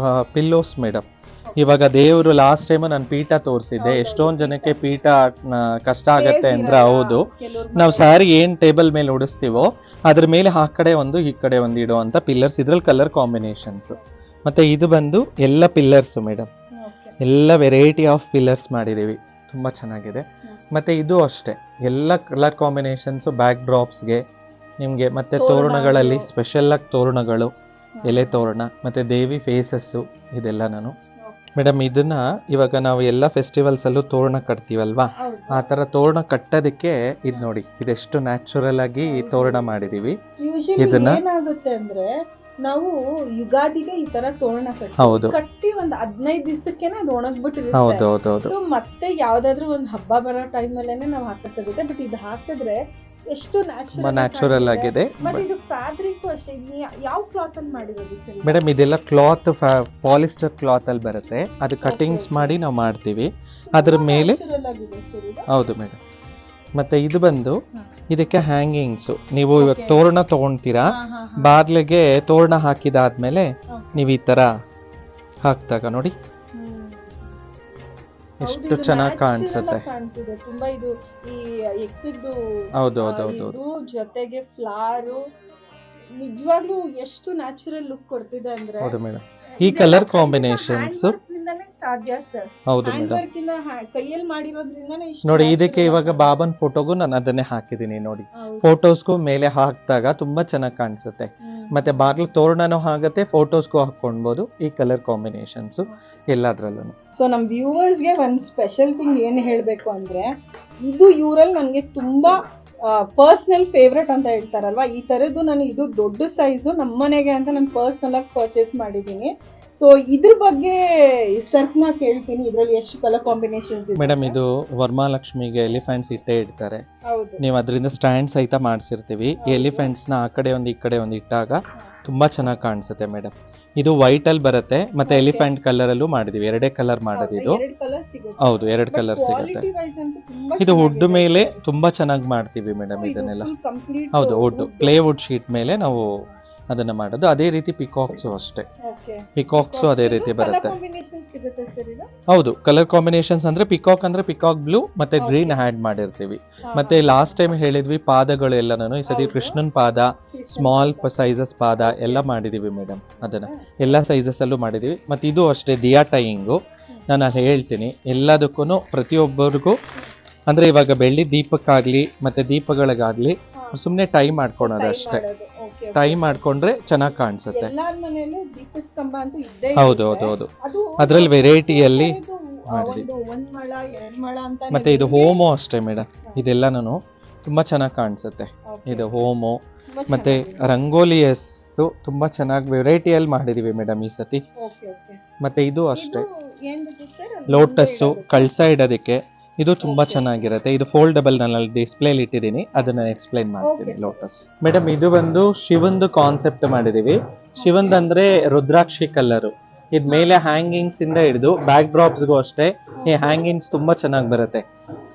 ಪಿಲ್ಲೋಸ್ ಮೇಡಮ್. ಇವಾಗ ದೇವರು ಲಾಸ್ಟ್ ಟೈಮ್ ನಾನು ಪೀಠ ತೋರಿಸಿದ್ದೆ. ಎಷ್ಟೊಂದ್ ಜನಕ್ಕೆ ಪೀಠ ಕಷ್ಟ ಆಗತ್ತೆ ಅಂದ್ರೆ, ಹೌದು, ನಾವು ಸ್ಯಾರಿ ಏನ್ ಟೇಬಲ್ ಮೇಲೆ ಉಡಿಸ್ತೀವೋ ಅದ್ರ ಮೇಲೆ ಆ ಕಡೆ ಒಂದು ಈ ಕಡೆ ಒಂದು ಇಡುವಂತ ಪಿಲ್ಲರ್ಸ್. ಇದ್ರಲ್ಲಿ ಕಲರ್ ಕಾಂಬಿನೇಷನ್ಸ್. ಮತ್ತೆ ಇದು ಬಂದು ಎಲ್ಲ ಪಿಲ್ಲರ್ಸ್ ಮೇಡಮ್. ಎಲ್ಲ ವೆರೈಟಿ ಆಫ್ ಪಿಲ್ಲರ್ಸ್ ಮಾಡಿದೀವಿ, ತುಂಬಾ ಚೆನ್ನಾಗಿದೆ. ಮತ್ತೆ ಇದು ಅಷ್ಟೇ, ಎಲ್ಲ ಕಲರ್ ಕಾಂಬಿನೇಷನ್ಸ್ ಬ್ಯಾಕ್ ಡ್ರಾಪ್ಸ್ಗೆ ನಿಮ್ಗೆ. ಮತ್ತೆ ತೋರಣಗಳಲ್ಲಿ ಸ್ಪೆಷಲ್ ಆಗಿ ತೋರಣಗಳು, ಎಲೆ ತೋರಣ, ಮತ್ತೆ ದೇವಿ ಫೇಸಸ್ಸು, ಇದೆಲ್ಲ ನಾನು ಮೇಡಮ್. ಇದನ್ನ ಇವಾಗ ನಾವು ಎಲ್ಲ ಫೆಸ್ಟಿವಲ್ಸ್ ಅಲ್ಲೂ ತೋರಣ ಕಟ್ತೀವಲ್ವಾ, ಆ ತರ ತೋರಣ ಕಟ್ಟೋದಕ್ಕೆ ಇದು ನೋಡಿ, ಇದೆಷ್ಟು ನ್ಯಾಚುರಲ್ ಆಗಿ ತೋರಣ ಮಾಡಿದೀವಿ. ಇದನ್ನ ಏನಾಗುತ್ತೆ ಅಂದ್ರೆ, ನಾವು ಯುಗಾದಿಗೆ ಈ ತರ ತೋರಣ ಕಟ್ಟಿ ಒಂದ್ 15 ದಿವಸಕ್ಕೆನೆ ಅದು ಒಣಗ್ಬಿಟ್ಟಿರುತ್ತೆ. ಹೌದೌದೌದು. ಸೊ ಮತ್ತೆ ಯಾವ್ದಾದ್ರು ಒಂದ್ ಹಬ್ಬ ಬರೋ ಟೈಮ್ ಅಲ್ಲೇನೆ ನಾವು ಹಾಕಕ್ಕಾಗುತ್ತೆ. ಬಟ್ ಇದು ಹಾಕಿದ್ರೆ ಎಷ್ಟು ನ್ಯಾಚುರಲ್ ಆಗಿದೆ. ಮತ್ತೆ ಇದು ಫ್ಯಾಬ್ರಿಕ್ ಅಷ್ಟೇ. ಯಾವ ಕ್ಲಾತ್ ಅಲ್ಲಿ ಮಾಡಿರೋದು ಸರ್ ಮೇಡಮ್? ಇದೆಲ್ಲ ಕ್ಲಾತ್, ಪಾಲಿಸ್ಟರ್ ಕ್ಲಾತ್ ಅಲ್ಲಿ ಬರುತ್ತೆ. ಅದು ಕಟಿಂಗ್ಸ್ ಮಾಡಿ ನಾವು ಮಾಡ್ತೀವಿ ಅದ್ರ ಮೇಲೆ. ಹೌದು ಮೇಡಮ್. ಮತ್ತೆ ಇದು ಬಂದು ಇದಕ್ಕೆ ಹ್ಯಾಂಗಿಂಗ್ಸ್. ನೀವು ಇವಾಗ ತೋರಣ ತಗೊಂತೀರಾ, ಬಾಗ್ಲಿಗೆ ತೋರಣ ಹಾಕಿದಾದ್ಮೇಲೆ ನೀವು ಈ ತರ ಹಾಕ್ದಾಗ ನೋಡಿ ಎಷ್ಟು ಚೆನ್ನಾಗಿ ಕಾಣಿಸುತ್ತೆ. ತುಂಬಾ ಇದು ಈ ಎಕ್ಕಿದ್ದು. ಹೌದು. ಜೊತೆಗೆ ಫ್ಲವರ್ ನಿಜವಾಗ್ಲೂ ಎಷ್ಟು ನ್ಯಾಚುರಲ್ ಲುಕ್ ಕೊಡ್ತಿದೆ ಅಂದ್ರೆ. ಹೌದು ಮೇಡಮ್. ಈ ಕಲರ್ ಕಾಂಬಿನೇಷನ್ಸ್ ಸಾಧ್ಯ ಸರ್. ಹೌದು ಮೇಡಮ್. ಕೈಯಲ್ಲಿ ಮಾಡಿರೋದ್ರಿಂದಾನೇ ನೋಡಿ, ಇದಕ್ಕೆ ಇವಾಗ ಬಾಬನ್ ಫೋಟೋಗೂ ನಾನು ಅದನ್ನೇ ಹಾಕಿದೀನಿ ನೋಡಿ. ಫೋಟೋಸ್ಗೂ ಮೇಲೆ ಹಾಕಿದಾಗ ತುಂಬಾ ಚೆನ್ನಾಗಿ ಕಾಣಿಸುತ್ತೆ. ಮತ್ತೆ ಬಾಗ್ಲು ತೋರಣನೂ ಆಗುತ್ತೆ, ಫೋಟೋಸ್ಗೂ ಹಾಕೊಳ್ಬಹುದು. ಈ ಕಲರ್ ಕಾಂಬಿನೇಷನ್ಸ್ ಎಲ್ಲದ್ರಲ್ಲೂ. ಸೊ ನಮ್ ವ್ಯೂವರ್ಸ್ಗೆ ಒಂದ್ ಸ್ಪೆಷಲ್ ಥಿಂಗ್ ಏನ್ ಹೇಳ್ಬೇಕು ಅಂದ್ರೆ, ಇದು ಇವ್ರಲ್ಲಿ ನನ್ಗೆ ತುಂಬಾ ಪರ್ಸನಲ್ ಫೇವ್ರೆಟ್ ಅಂತ ಹೇಳ್ತಾರಲ್ವಾ, ಈ ತರದ್ದು ನಾನು ಇದು ದೊಡ್ಡ ಸೈಜು ನಮ್ಮನೆಗೆ ಅಂತ ನಾನು ಪರ್ಸನಲ್ ಆಗಿ ಪರ್ಚೇಸ್ ಮಾಡಿದೀನಿ. ಸೊ ಇದ್ರ ಬಗ್ಗೆ ಸರ್ನ ಕೇಳ್ತೀನಿ, ಇದ್ರಲ್ಲಿ ಎಷ್ಟು ಕಲರ್ ಕಾಂಬಿನೇಷನ್ಸ್ ಇದೆ ಮೇಡಮ್? ಇದು ವರಮಹಾಲಕ್ಷ್ಮಿಗೆ ಎಲಿಫೆಂಟ್ಸ್ ಇಟ್ಟೇ ಇಡ್ತಾರೆ. ನೀವು ಅದರಿಂದ ಸ್ಟ್ಯಾಂಡ್ ಸಹಿತ ಮಾಡಿಸಿರ್ತೀವಿ. ಎಲಿಫೆಂಟ್ಸ್ ನ ಆ ಕಡೆ ಒಂದು ಈ ಕಡೆ ಒಂದು ಇಟ್ಟಾಗ ತುಂಬಾ ಚೆನ್ನಾಗಿ ಕಾಣಿಸುತ್ತೆ ಮೇಡಮ್. ಇದು ವೈಟ್ ಅಲ್ಲಿ ಬರುತ್ತೆ, ಮತ್ತೆ ಎಲಿಫೆಂಟ್ ಕಲರ್ ಅಲ್ಲೂ ಮಾಡಿದೀವಿ. ಎರಡೇ ಕಲರ್ ಮಾಡೋದಿದು. ಹೌದು, 2 ಕಲರ್ ಸಿಗುತ್ತೆ. ಇದು ವುಡ್ ಮೇಲೆ ತುಂಬಾ ಚೆನ್ನಾಗಿ ಮಾಡ್ತೀವಿ ಮೇಡಮ್ ಇದನ್ನೆಲ್ಲ. ಹೌದು, ವುಡ್, ಪ್ಲೇ ವುಡ್ ಶೀಟ್ ಮೇಲೆ ನಾವು ಅದನ್ನ ಮಾಡೋದು. ಅದೇ ರೀತಿ ಪಿಕಾಕ್ಸು ಅಷ್ಟೇ. ಪಿಕಾಕ್ಸು ಅದೇ ರೀತಿ ಬರುತ್ತೆ. ಹೌದು, ಕಲರ್ ಕಾಂಬಿನೇಷನ್ಸ್ ಅಂದ್ರೆ ಪಿಕಾಕ್ ಬ್ಲೂ ಮತ್ತೆ ಗ್ರೀನ್ ಆಡ್ ಮಾಡಿರ್ತೀವಿ. ಮತ್ತೆ ಲಾಸ್ಟ್ ಟೈಮ್ ಹೇಳಿದ್ವಿ ಪಾದಗಳು ಎಲ್ಲ, ನಾನು ಈ ಸತಿ ಕೃಷ್ಣನ್ ಪಾದ, ಸ್ಮಾಲ್ ಸೈಜಸ್ ಪಾದ ಎಲ್ಲ ಮಾಡಿದೀವಿ ಮೇಡಮ್. ಅದನ್ನ ಎಲ್ಲ ಸೈಜಸ್ ಅಲ್ಲೂ ಮಾಡಿದೀವಿ. ಮತ್ತೆ ಇದು ಅಷ್ಟೇ, ದಿಯಾ ಟೈಯಿಂಗು. ನಾನು ಅಲ್ಲಿ ಹೇಳ್ತೀನಿ ಎಲ್ಲದಕ್ಕೂ ಪ್ರತಿಯೊಬ್ಬರಿಗೂ. ಅಂದ್ರೆ ಇವಾಗ ಬೆಳ್ಳಿ ದೀಪಕ್ಕಾಗ್ಲಿ ಮತ್ತೆ ದೀಪಗಳಿಗಾಗ್ಲಿ ಸುಮ್ನೆ ಟೈ ಮಾಡ್ಕೊಳೋದು ಅಷ್ಟೇ. ಟೈ ಮಾಡ್ಕೊಂಡ್ರೆ ಚೆನ್ನಾಗಿ ಕಾಣಿಸುತ್ತೆ. ಹೌದು. ಅದ್ರಲ್ಲಿ ವೆರೈಟಿಯಲ್ಲಿ ಮಾಡಿದ್ವಿ. ಮತ್ತೆ ಇದು ಹೋಮೋ ಅಷ್ಟೇ ಮೇಡಮ್. ಇದೆಲ್ಲನೂ ತುಂಬಾ ಚೆನ್ನಾಗಿ ಕಾಣಿಸುತ್ತೆ. ಇದು ಹೋಮೋ ಮತ್ತೆ ರಂಗೋಲಿಯಸ್ ತುಂಬಾ ಚೆನ್ನಾಗಿ ವೆರೈಟಿಯಲ್ಲಿ ಮಾಡಿದೀವಿ ಮೇಡಮ್ ಈ ಸತಿ. ಮತ್ತೆ ಇದು ಅಷ್ಟೇ, ಲೋಟಸ್ಸು ಕಳ್ಸ ಇಡೋದಕ್ಕೆ. ಇದು ತುಂಬಾ ಚೆನ್ನಾಗಿರುತ್ತೆ. ಇದು ಫೋಲ್ಡಬಲ್ ನಾನು ಡಿಸ್ಪ್ಲೇಲಿ ಇಟ್ಟಿದ್ದೀನಿ, ಅದನ್ನ ಎಕ್ಸ್ಪ್ಲೈನ್ ಮಾಡ್ತೀನಿ. ಲೋಟಸ್ ಮೇಡಮ್, ಇದು ಬಂದು ಶಿವಂದು ಕಾನ್ಸೆಪ್ಟ್ ಮಾಡಿದೀವಿ. ಶಿವಂದ್ ಅಂದ್ರೆ ರುದ್ರಾಕ್ಷಿ ಕಲರು. ಇದ್ ಮೇಲೆ ಹ್ಯಾಂಗಿಂಗ್ಸ್ ಇಂದ ಹಿಡಿದು ಬ್ಯಾಕ್ ಡ್ರಾಪ್ಸ್ಗೂ ಅಷ್ಟೇ ಈ ಹ್ಯಾಂಗಿಂಗ್ಸ್ ತುಂಬಾ ಚೆನ್ನಾಗಿ ಬರುತ್ತೆ.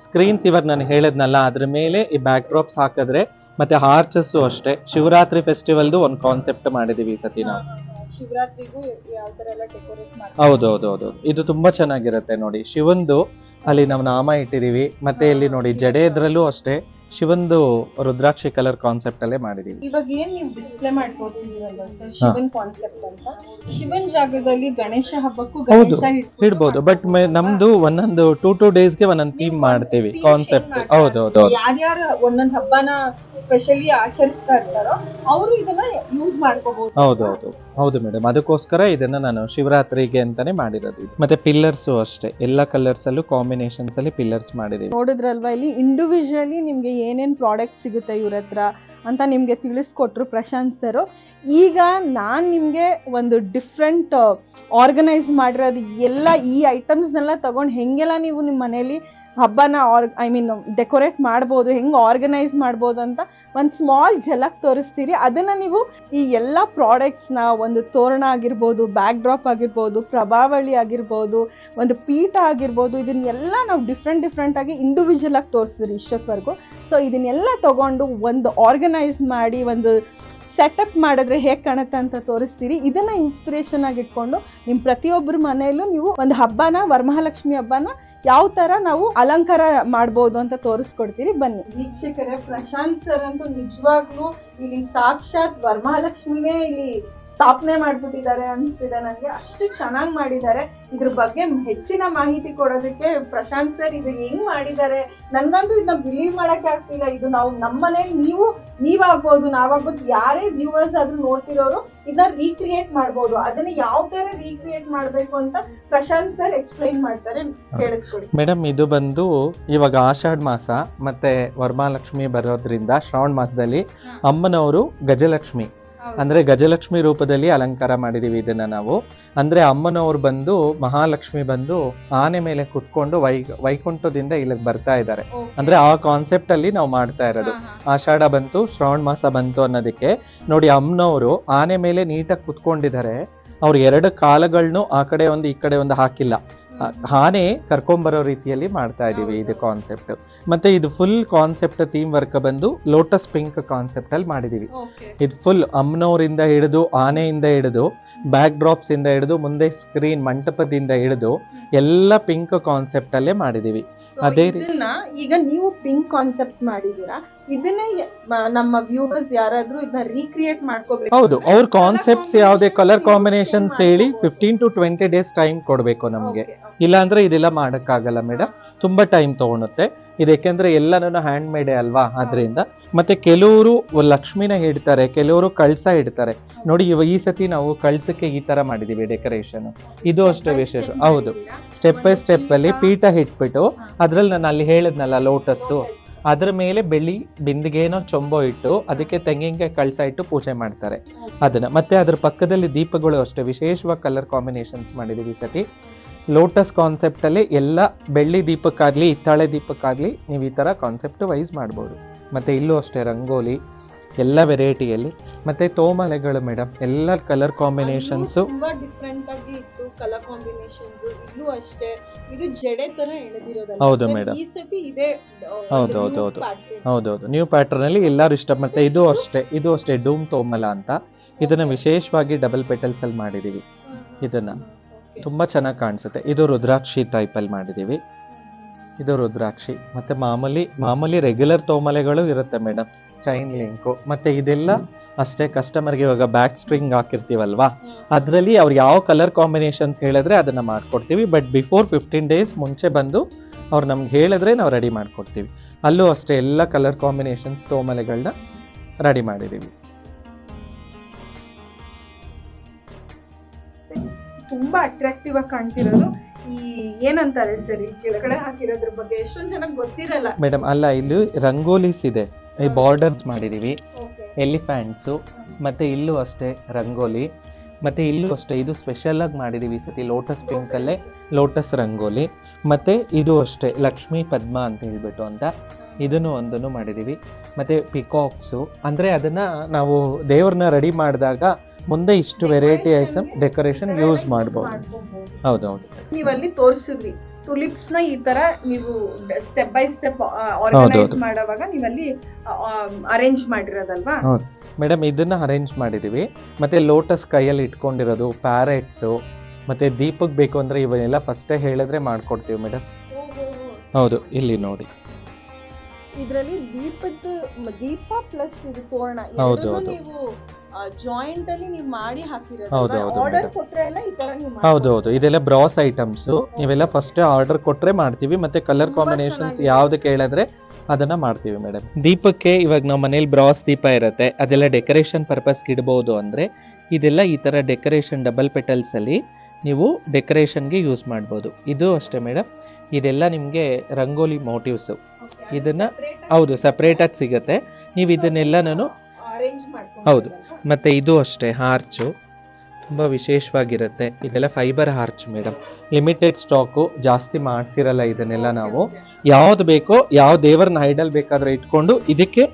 ಸ್ಕ್ರೀನ್ಸ್ ಇವಾಗ ನಾನು ಹೇಳದ್ನಲ್ಲ, ಅದ್ರ ಮೇಲೆ ಈ ಬ್ಯಾಕ್ ಡ್ರಾಪ್ಸ್ ಹಾಕಿದ್ರೆ, ಮತ್ತೆ ಆರ್ಚಸ್ ಅಷ್ಟೇ. ಶಿವರಾತ್ರಿ ಫೆಸ್ಟಿವಲ್ದು ಒಂದು ಕಾನ್ಸೆಪ್ಟ್ ಮಾಡಿದೀವಿ ಈ ಸತಿ ನಾವು. ಹೌದು. ಇದು ತುಂಬಾ ಚೆನ್ನಾಗಿರುತ್ತೆ ನೋಡಿ. ಶಿವಂದು ಅಲ್ಲಿ ನಾವು ನಾಮ ಇಟ್ಟಿದೀವಿ. ಮತ್ತೆ ಇಲ್ಲಿ ನೋಡಿ ಜಡೆದ್ರಲ್ಲೂ ಅಷ್ಟೇ ಶಿವಂದು ರುದ್ರಾಕ್ಷಿ ಕಲರ್ ಕಾನ್ಸೆಪ್ಟ್ ಅಲ್ಲೇ ಮಾಡಿದೀವಿ. ಇವಾಗ ಏನ್ ನೀವು ಡಿಸ್ಪ್ಲೇ ಮಾಡಿ ತೋರಿಸಿದ್ರಲ್ಲ ಸರ್, ಶಿವನ್ ಕಾನ್ಸೆಪ್ಟ್ ಅಂತ, ಶಿವನ್ ಜಾಗದಲ್ಲಿ ಗಣೇಶ ಹಬ್ಬಕ್ಕೂ ಗಣೇಶ ಇಡ್ಬೋದು. ಬಟ್ ನಮ್ದು ಒಂದೊಂದು 2 daysಗೆ ಒಂದೊಂದು ಥೀಮ್ ಮಾಡ್ತೀವಿ ಕಾನ್ಸೆಪ್ಟ್. ಹೌದು. ಯಾರ್ಯಾರು ಒಂದೊಂದು ಹಬ್ಬನ ಸ್ಪೆಷಲಿ ಆಚರಿಸ್ತಾ ಇರ್ತಾರೋ ಅವರು ಇದನ್ನ ಯೂಸ್ ಮಾಡ್ಕೋಬಹುದು. ಹೌದು ಮೇಡಮ್. ಅದಕ್ಕೋಸ್ಕರ ಇದನ್ನ ನಾನು ಶಿವರಾತ್ರಿಗೆ ಅಂತಾನೆ ಮಾಡಿರೋದು. ಮತ್ತೆ ಪಿಲ್ಲರ್ಸ್ ಅಷ್ಟೇ, ಎಲ್ಲಾ ಕಲರ್ಸ್ ಅಲ್ಲೂ ಕಾಂಬಿನೇಷನ್ಸ್ ಅಲ್ಲಿ ಪಿಲ್ಲರ್ಸ್ ಮಾಡಿದೀವಿ. ನೋಡಿದ್ರಲ್ವಾ, ಇಲ್ಲಿ ಇಂಡಿವಿಜುವಲಿ ನಿಮ್ಗೆ ಏನೇನು ಪ್ರಾಡಕ್ಟ್ ಸಿಗುತ್ತೆ ಇವ್ರ ಹತ್ರ ಅಂತ ನಿಮಗೆ ತಿಳಿಸ್ಕೊಟ್ರು ಪ್ರಶಾಂತ್ ಸರು. ಈಗ ನಾನು ನಿಮಗೆ ಒಂದು ಡಿಫ್ರೆಂಟ್ ಆರ್ಗನೈಸ್ ಮಾಡಿರೋದು ಎಲ್ಲ ಈ ಐಟಮ್ಸ್ನೆಲ್ಲ ತಗೊಂಡು ಹೆಂಗೆಲ್ಲ ನೀವು ನಿಮ್ಮ ಮನೇಲಿ ಹಬ್ಬನ ಡೆಕೋರೇಟ್ ಮಾಡ್ಬೋದು, ಹೆಂಗೆ ಆರ್ಗನೈಸ್ ಮಾಡ್ಬೋದು ಅಂತ ಒಂದು ಸ್ಮಾಲ್ ಝಲಕ್ ತೋರಿಸ್ತೀರಿ. ಅದನ್ನು ನೀವು ಈ ಎಲ್ಲ ಪ್ರಾಡಕ್ಟ್ಸ್ನ ಒಂದು ತೋರಣ ಆಗಿರ್ಬೋದು, ಬ್ಯಾಕ್ ಡ್ರಾಪ್ ಆಗಿರ್ಬೋದು, ಪ್ರಭಾವಳಿ ಆಗಿರ್ಬೋದು, ಒಂದು ಪೀಠ ಆಗಿರ್ಬೋದು, ಇದನ್ನೆಲ್ಲ ನಾವು ಡಿಫ್ರೆಂಟಾಗಿ ಇಂಡಿವಿಜುವಲ್ ಆಗಿ ತೋರಿಸಿದ್ರಿ ಇಷ್ಟೊತ್ತವರೆಗೂ. ಸೊ ಇದನ್ನೆಲ್ಲ ತಗೊಂಡು ಒಂದು ಆರ್ಗನೈಸ್ ಮಾಡಿ ಒಂದು ಸೆಟಪ್ ಮಾಡಿದ್ರೆ ಹೇಗೆ ಕಾಣುತ್ತೆ ಅಂತ ತೋರಿಸ್ತೀರಿ. ಇದನ್ನ ಇನ್ಸ್ಪಿರೇಷನ್ ಆಗಿ ಇಟ್ಕೊಂಡು ನಿಮ್ಮ ಪ್ರತಿಯೊಬ್ಬರ ಮನೆಯಲ್ಲೂ ನೀವು ಒಂದು ಹಬ್ಬನ, ವರಮಹಾಲಕ್ಷ್ಮಿ ಹಬ್ಬನ ಯಾವ ತರ ನಾವು ಅಲಂಕಾರ ಮಾಡ್ಬೋದು ಅಂತ ತೋರಿಸ್ಕೊಡ್ತೀರಿ. ಬನ್ನಿ ವೀಕ್ಷಕರೇ, ಪ್ರಶಾಂತ್ ಸರ್ ಅಂತೂ ನಿಜವಾಗ್ಲೂ ಇಲ್ಲಿ ಸಾಕ್ಷಾತ್ ವರಮಹಾಲಕ್ಷ್ಮಿನೇ ಇಲ್ಲಿ ಸ್ಥಾಪನೆ ಮಾಡ್ಬಿಟ್ಟಿದ್ದಾರೆ ಅನ್ಸ್ತಿದೆ ನನಗೆ. ಅಷ್ಟು ಚೆನ್ನಾಗಿ ಮಾಡಿದ್ದಾರೆ. ಇದ್ರ ಬಗ್ಗೆ ಹೆಚ್ಚಿನ ಮಾಹಿತಿ ಕೊಡೋದಕ್ಕೆ ಪ್ರಶಾಂತ್ ಸರ್ ಇದು ಹೆಂಗ್ ಮಾಡಿದ್ದಾರೆ ನನ್ಗಂತೂ ಇದನ್ನ ಬಿಲೀವ್ ಮಾಡಕ್ಕೆ ಆಗ್ತಿಲ್ಲ. ಇದು ನಾವು ನಮ್ಮ ಮನೇಲಿ ನೀವಾಗ್ಬೋದು, ನಾವಾಗ್ಬೋದು, ಯಾರೇ ವ್ಯೂವರ್ಸ್ ಆದ್ರೂ ನೋಡ್ತಿರೋರು ಇದನ್ನ ರೀಕ್ರಿಯೇಟ್ ಮಾಡ್ಬೋದು. ಅದನ್ನ ಯಾವ ತರ ರೀಕ್ರಿಯೇಟ್ ಮಾಡ್ಬೇಕು ಅಂತ ಪ್ರಶಾಂತ್ ಸರ್ ಎಕ್ಸ್ಪ್ಲೈನ್ ಮಾಡ್ತಾರೆ, ಕೇಳಿಸ್ಕೊಡಿ. ಮೇಡಮ್, ಇದು ಬಂದು ಇವಾಗ ಆಷಾಢ ಮಾಸ ಮತ್ತೆ ವರಮಹಾಲಕ್ಷ್ಮಿ ಬರೋದ್ರಿಂದ ಶ್ರಾವಣ ಮಾಸದಲ್ಲಿ ಅಮ್ಮನವರು ಗಜಲಕ್ಷ್ಮಿ ಅಂದ್ರೆ ಗಜಲಕ್ಷ್ಮಿ ರೂಪದಲ್ಲಿ ಅಲಂಕಾರ ಮಾಡಿದೀವಿ ಇದನ್ನ ನಾವು. ಅಂದ್ರೆ ಅಮ್ಮನವ್ರು ಬಂದು, ಮಹಾಲಕ್ಷ್ಮಿ ಬಂದು ಆನೆ ಮೇಲೆ ಕುತ್ಕೊಂಡು ವೈಕುಂಠದಿಂದ ಇಲ್ಲಿಗೆ ಬರ್ತಾ ಇದ್ದಾರೆ. ಅಂದ್ರೆ ಆ ಕಾನ್ಸೆಪ್ಟ್ ಅಲ್ಲಿ ನಾವು ಮಾಡ್ತಾ ಇರೋದು. ಆಷಾಢ ಬಂತು, ಶ್ರಾವಣ ಮಾಸ ಬಂತು ಅನ್ನೋದಕ್ಕೆ ನೋಡಿ, ಅಮ್ಮನವರು ಆನೆ ಮೇಲೆ ನೀಟಾಗಿ ಕುತ್ಕೊಂಡಿದ್ದಾರೆ. ಅವ್ರು 2 ಕಾಲಗಳನ್ನು ಆ ಕಡೆ ಒಂದು ಈ ಕಡೆ ಒಂದು ಹಾಕಿಲ್ಲ, ಆನೆ ಕರ್ಕೊಂಬರೋ ರೀತಿಯಲ್ಲಿ ಮಾಡ್ತಾ ಇದೀವಿ ಇದು ಕಾನ್ಸೆಪ್ಟ್. ಮತ್ತೆ ಇದು ಫುಲ್ ಕಾನ್ಸೆಪ್ಟ್ ಥೀಮ್ ವರ್ಕ್ ಬಂದು ಲೋಟಸ್ ಪಿಂಕ್ ಕಾನ್ಸೆಪ್ಟ್ ಅಲ್ಲಿ ಮಾಡಿದೀವಿ. ಇದು ಫುಲ್ ಅಮ್ಮನವರಿಂದ ಹಿಡಿದು, ಆನೆಯಿಂದ ಹಿಡಿದು, ಬ್ಯಾಕ್ ಡ್ರಾಪ್ಸ್ ಇಂದ ಹಿಡಿದು, ಮುಂದೆ ಸ್ಕ್ರೀನ್ ಮಂಟಪದಿಂದ ಹಿಡಿದು ಎಲ್ಲ ಪಿಂಕ್ ಕಾನ್ಸೆಪ್ಟ್ ಅಲ್ಲೇ ಮಾಡಿದೀವಿ. ಅದೇ ಈಗ ನೀವು ಪಿಂಕ್ ಕಾನ್ಸೆಪ್ಟ್ ಮಾಡಿದೀರಾ, ಇದನ್ನೇ ನಮ್ಮ ವ್ಯೂವರ್ಸ್ ಯಾರಾದ್ರೂ ಇದನ್ನ ರೀಕ್ರಿಯೇಟ್ ಮಾಡ್ಕೋಬೇಕು. ಹೌದು, ಅವ್ರ ಕಾನ್ಸೆಪ್ಟ್ಸ್ ಯಾವ್ದೇ ಕಲರ್ ಕಾಂಬಿನೇಷನ್ಸ್ ಹೇಳಿ 15 to 20 days ಟೈಮ್ ಕೊಡ್ಬೇಕು ನಮ್ಗೆ. ಇಲ್ಲ ಅಂದ್ರೆ ಇದೆಲ್ಲ ಮಾಡಕ್ಕಾಗಲ್ಲ ಮೇಡಮ್, ತುಂಬಾ ಟೈಮ್ ತಗೊಳುತ್ತೆ ಇದು. ಯಾಕೆಂದ್ರೆ ಎಲ್ಲಾನು ಹ್ಯಾಂಡ್ ಮೇಡ್ ಅಲ್ವಾ, ಆದ್ರಿಂದ. ಮತ್ತೆ ಕೆಲವರು ಲಕ್ಷ್ಮಿನ ಇಡ್ತಾರೆ, ಕೆಲವರು ಕಳ್ಸ ಇಡ್ತಾರೆ. ನೋಡಿ ಈ ಸತಿ ನಾವು ಕಳ್ಸಕ್ಕೆ ಈ ತರ ಮಾಡಿದೀವಿ ಡೆಕೋರೇಷನ್. ಇದು ಅಷ್ಟೇ ವಿಶೇಷ. ಹೌದು, ಸ್ಟೆಪ್ ಬೈ ಸ್ಟೆಪ್ ಅಲ್ಲಿ ಪೀಠ ಇಟ್ಬಿಟ್ಟು ಅದ್ರಲ್ಲಿ ನಾನು ಅಲ್ಲಿ ಹೇಳಿದ್ನಲ್ಲ ಲೋಟಸ್ಸು, ಅದ್ರ ಮೇಲೆ ಬೆಳ್ಳಿ ಬಿಂದಿಗೆನೋ ಚೊಂಬೋ ಇಟ್ಟು ಅದಕ್ಕೆ ತೆಂಗಿನಕಾಯಿ ಕಳ್ಸ ಇಟ್ಟು ಪೂಜೆ ಮಾಡ್ತಾರೆ ಅದನ್ನ. ಮತ್ತೆ ಅದ್ರ ಪಕ್ಕದಲ್ಲಿ ದೀಪಗಳು ಅಷ್ಟೇ ವಿಶೇಷವಾಗಿ ಕಲರ್ ಕಾಂಬಿನೇಷನ್ಸ್ ಮಾಡಿದೀವಿ ಈ ಸತಿ. ಲೋಟಸ್ ಕಾನ್ಸೆಪ್ಟ್ ಅಲ್ಲಿ ಎಲ್ಲ ಬೆಳ್ಳಿ ದೀಪಕ್ಕಾಗ್ಲಿ, ಹಿತ್ತಾಳೆ ದೀಪಕ್ಕಾಗ್ಲಿ ನೀವು ಈ ತರ ಕಾನ್ಸೆಪ್ಟ್ ವೈಸ್ ಮಾಡ್ಬೋದು. ಮತ್ತೆ ಇಲ್ಲೂ ಅಷ್ಟೇ ರಂಗೋಲಿ ಎಲ್ಲ ವೆರೈಟಿಯಲ್ಲಿ. ಮತ್ತೆ ತೋಮಲೆಗಳು ಮೇಡಮ್, ಎಲ್ಲ ಕಲರ್ ಕಾಂಬಿನೇಷನ್ಸ್ ತುಂಬಾ ಡಿಫ್ರೆಂಟ್ ಆಗಿ ಇತ್ತು ಕಲರ್ ಕಾಂಬಿನೇಷನ್ಸ್. ಇಲ್ಲೂ ಅಷ್ಟೇ ಇದು ಜಡೆ ತರ ಎಳೆದಿರೋದಲ್ಲ. ಹೌದು ಮೇಡಮ್, ಈ ಸತಿ ಇದೆ. ಹೌದೌದು ನ್ಯೂ ಪ್ಯಾಟರ್ನ್ ಅಲ್ಲಿ ಎಲ್ಲರೂ ಇಷ್ಟ. ಮತ್ತೆ ಇದು ಅಷ್ಟೇ ಡೂಮ್ ತೋಮಲ ಅಂತ, ಇದನ್ನ ವಿಶೇಷವಾಗಿ ಡಬಲ್ ಪೆಟಲ್ಸ್ ಅಲ್ಲಿ ಮಾಡಿದೀವಿ. ಇದನ್ನ ತುಂಬಾ ಚೆನ್ನಾಗಿ ಕಾಣಿಸುತ್ತೆ. ಇದು ರುದ್ರಾಕ್ಷಿ ಟೈಪ್ ಅಲ್ಲಿ ಮಾಡಿದೀವಿ. ಇದು ರುದ್ರಾಕ್ಷಿ. ಮತ್ತೆ ಮಾಮೂಲಿ ರೆಗ್ಯುಲರ್ ತೋಮಲೆಗಳು ಇರುತ್ತೆ ಮೇಡಮ್, ಚೈನ್ ಲಿಂಕು. ಮತ್ತೆ ಇದೆಲ್ಲ ಅಷ್ಟೇ ಕಸ್ಟಮರ್ಗೆ ಇವಾಗ ಬ್ಯಾಕ್ ಸ್ಟ್ರಿಂಗ್ ಹಾಕಿರ್ತೀವಲ್ವಾ, ಅದ್ರಲ್ಲಿ ಅವ್ರು ಯಾವ ಕಲರ್ ಕಾಂಬಿನೇಷನ್ಸ್ ಹೇಳಿದ್ರೆ ಅದನ್ನ ಮಾಡ್ಕೊಡ್ತೀವಿ. ಬಟ್ ಬಿಫೋರ್ 15 days ಮುಂಚೆ ಬಂದು ಅವ್ರು ನಮ್ಗೆ ಹೇಳಿದ್ರೆ ನಾವು ರೆಡಿ ಮಾಡ್ಕೊಡ್ತೀವಿ. ಅಲ್ಲೂ ಅಷ್ಟೇ ಎಲ್ಲ ಕಲರ್ ಕಾಂಬಿನೇಷನ್ಸ್ ತೋಮಲೆಗಳನ್ನ ರೆಡಿ ಮಾಡಿದೀವಿ. ತುಂಬಾ ಅಟ್ರಾಕ್ಟಿವ್ ಆಗಿ ಕಾಣ್ತಿರೋದು ಈ ಏನಂತಾರೆ ಸರ್, ಈ ಕೆಳಗಡೆ ಹಾಕಿರೋದ್ರ ಬಗ್ಗೆ ಎಷ್ಟೊಂದ್ ಜನಕ್ಕೆ ಗೊತ್ತಿರಲ್ಲ ಮೇಡಮ್. ಅಲ್ಲ, ಇಲ್ಲಿ ರಂಗೋಲಿಸ್ ಇದೆ, ಈ ಬಾರ್ಡರ್ಸ್ ಮಾಡಿದೀವಿ, ಎಲಿಫ್ಯಾಂಟ್ಸು. ಮತ್ತೆ ಇಲ್ಲೂ ಅಷ್ಟೇ ರಂಗೋಲಿ. ಮತ್ತೆ ಇಲ್ಲೂ ಅಷ್ಟೇ ಇದು ಸ್ಪೆಷಲ್ ಆಗಿ ಮಾಡಿದೀವಿ ಈ ಸತಿ ಲೋಟಸ್ ಪಿಂಕ್ ಅಲ್ಲೇ ಲೋಟಸ್ ರಂಗೋಲಿ. ಮತ್ತೆ ಇದು ಅಷ್ಟೇ ಲಕ್ಷ್ಮೀ ಪದ್ಮ ಅಂತ ಹೇಳ್ಬಿಟ್ಟು ಅಂತ ಇದನ್ನು ಒಂದನ್ನು ಮಾಡಿದೀವಿ. ಮತ್ತೆ ಪಿಕಾಕ್ಸು, ಅಂದ್ರೆ ಅದನ್ನ ನಾವು ದೇವ್ರನ್ನ ರೆಡಿ ಮಾಡಿದಾಗ ಮುಂದೆ ಇಷ್ಟು ವೆರೈಟಿ ಐಟಮ್ ಡೆಕೋರೇಷನ್ ಯೂಸ್ ಮಾಡಬಹುದು. ಹೌದೌದು, ನೀವಲ್ಲಿ ತೋರಿಸಿದ್ರಿ ಟುಲಿಪ್ಸ್ ನ ಈ ತರ ನೀವು ಸ್ಟೆಪ್ ಬೈ ಸ್ಟೆಪ್ ಆರ್ಗನೈಸ್ ಮಾಡುವಾಗ ನೀವಲ್ಲಿ ಅರೇಂಜ್ ಮಾಡಿರೋದಲ್ವಾ? ಹೌದು ಮೇಡಮ್, ಇದನ್ನ ಅರೇಂಜ್ ಮಾಡಿದೀವಿ. ಮತ್ತೆ ಲೋಟಸ್ ಕೈಯಲ್ಲಿ ಇಟ್ಕೊಂಡಿರೋದು, ಪ್ಯಾರೆಟ್ಸ್, ಮತ್ತೆ ದೀಪಕ್ ಬೇಕು ಅಂದ್ರೆ ಇವನ್ನೆಲ್ಲ ಫಸ್ಟೇ ಹೇಳಿದ್ರೆ ಮಾಡ್ಕೊಡ್ತೀವಿ ಮೇಡಮ್. ಹೌದು, ಇಲ್ಲಿ ನೋಡಿ ಇದರಲ್ಲಿ ದೀಪ ಪ್ಲಸ್ ಇದು ತೋರಣ ನೀವು ಜಾಯಿಂಟ್ ಅಲ್ಲಿ ನೀವು ಮಾಡಿ ಹಾಕಿರೋದು. ಆರ್ಡರ್ ಕೊಟ್ರೆ ಎಲ್ಲ ಈ ತರ ನೀವು ಹೌದೌದು, ಇದೆಲ್ಲ ಬ್ರಾಸ್ ಐಟಮ್ಸ್. ನೀವೆಲ್ಲ ಫಸ್ಟ್ ಆರ್ಡರ್ ಕೊಟ್ರೆ ಮಾಡ್ತೀವಿ. ಮತ್ತೆ ಕಲರ್ ಕಾಂಬಿನೇಷನ್ಸ್ ಯಾವ್ದು ಕೇಳಿದ್ರೆ ಅದನ್ನ ಮಾಡ್ತೀವಿ ಮೇಡಮ್. ದೀಪಕ್ಕೆ ಇವಾಗ ನಾವು ಮನೇಲಿ ಬ್ರಾಸ್ ದೀಪ ಇರುತ್ತೆ, ಅದೆಲ್ಲ ಡೆಕೋರೇಷನ್ ಪರ್ಪಸ್ಗೆ ಇಡಬಹುದು. ಅಂದ್ರೆ ಇದೆಲ್ಲ ಈ ತರ ಡೆಕೋರೇಷನ್ ಡಬಲ್ ಪೆಟಲ್ಸ್ ಅಲ್ಲಿ ನೀವು ಡೆಕೋರೇಷನ್ಗೆ ಯೂಸ್ ಮಾಡ್ಬೋದು. ಇದು ಅಷ್ಟೇ ಮೇಡಮ್, ಇದೆಲ್ಲ ನಿಮಗೆ ರಂಗೋಲಿ ಮೋಟಿವ್ಸು. ಇದನ್ನ ಹೌದು ಸಪ್ರೇಟಾಗಿ ಸಿಗುತ್ತೆ. ನೀವು ಇದನ್ನೆಲ್ಲನೂ ಹೌದು. ಮತ್ತೆ ಇದು ಅಷ್ಟೇ ಆರ್ಚು ತುಂಬ ವಿಶೇಷವಾಗಿರುತ್ತೆ. ಇದೆಲ್ಲ fibre arch madam, limited stock, ಜಾಸ್ತಿ ಮಾಡಿಸಿರಲ್ಲ ಇದನ್ನೆಲ್ಲ. ನಾವು ಯಾವ್ದು ಬೇಕೋ ಯಾವ ದೇವರನ್ನ ಐಡಲ್ ಬೇಕಾದ್ರೆ ಇಟ್ಕೊಂಡು ಇದಕ್ಕೆ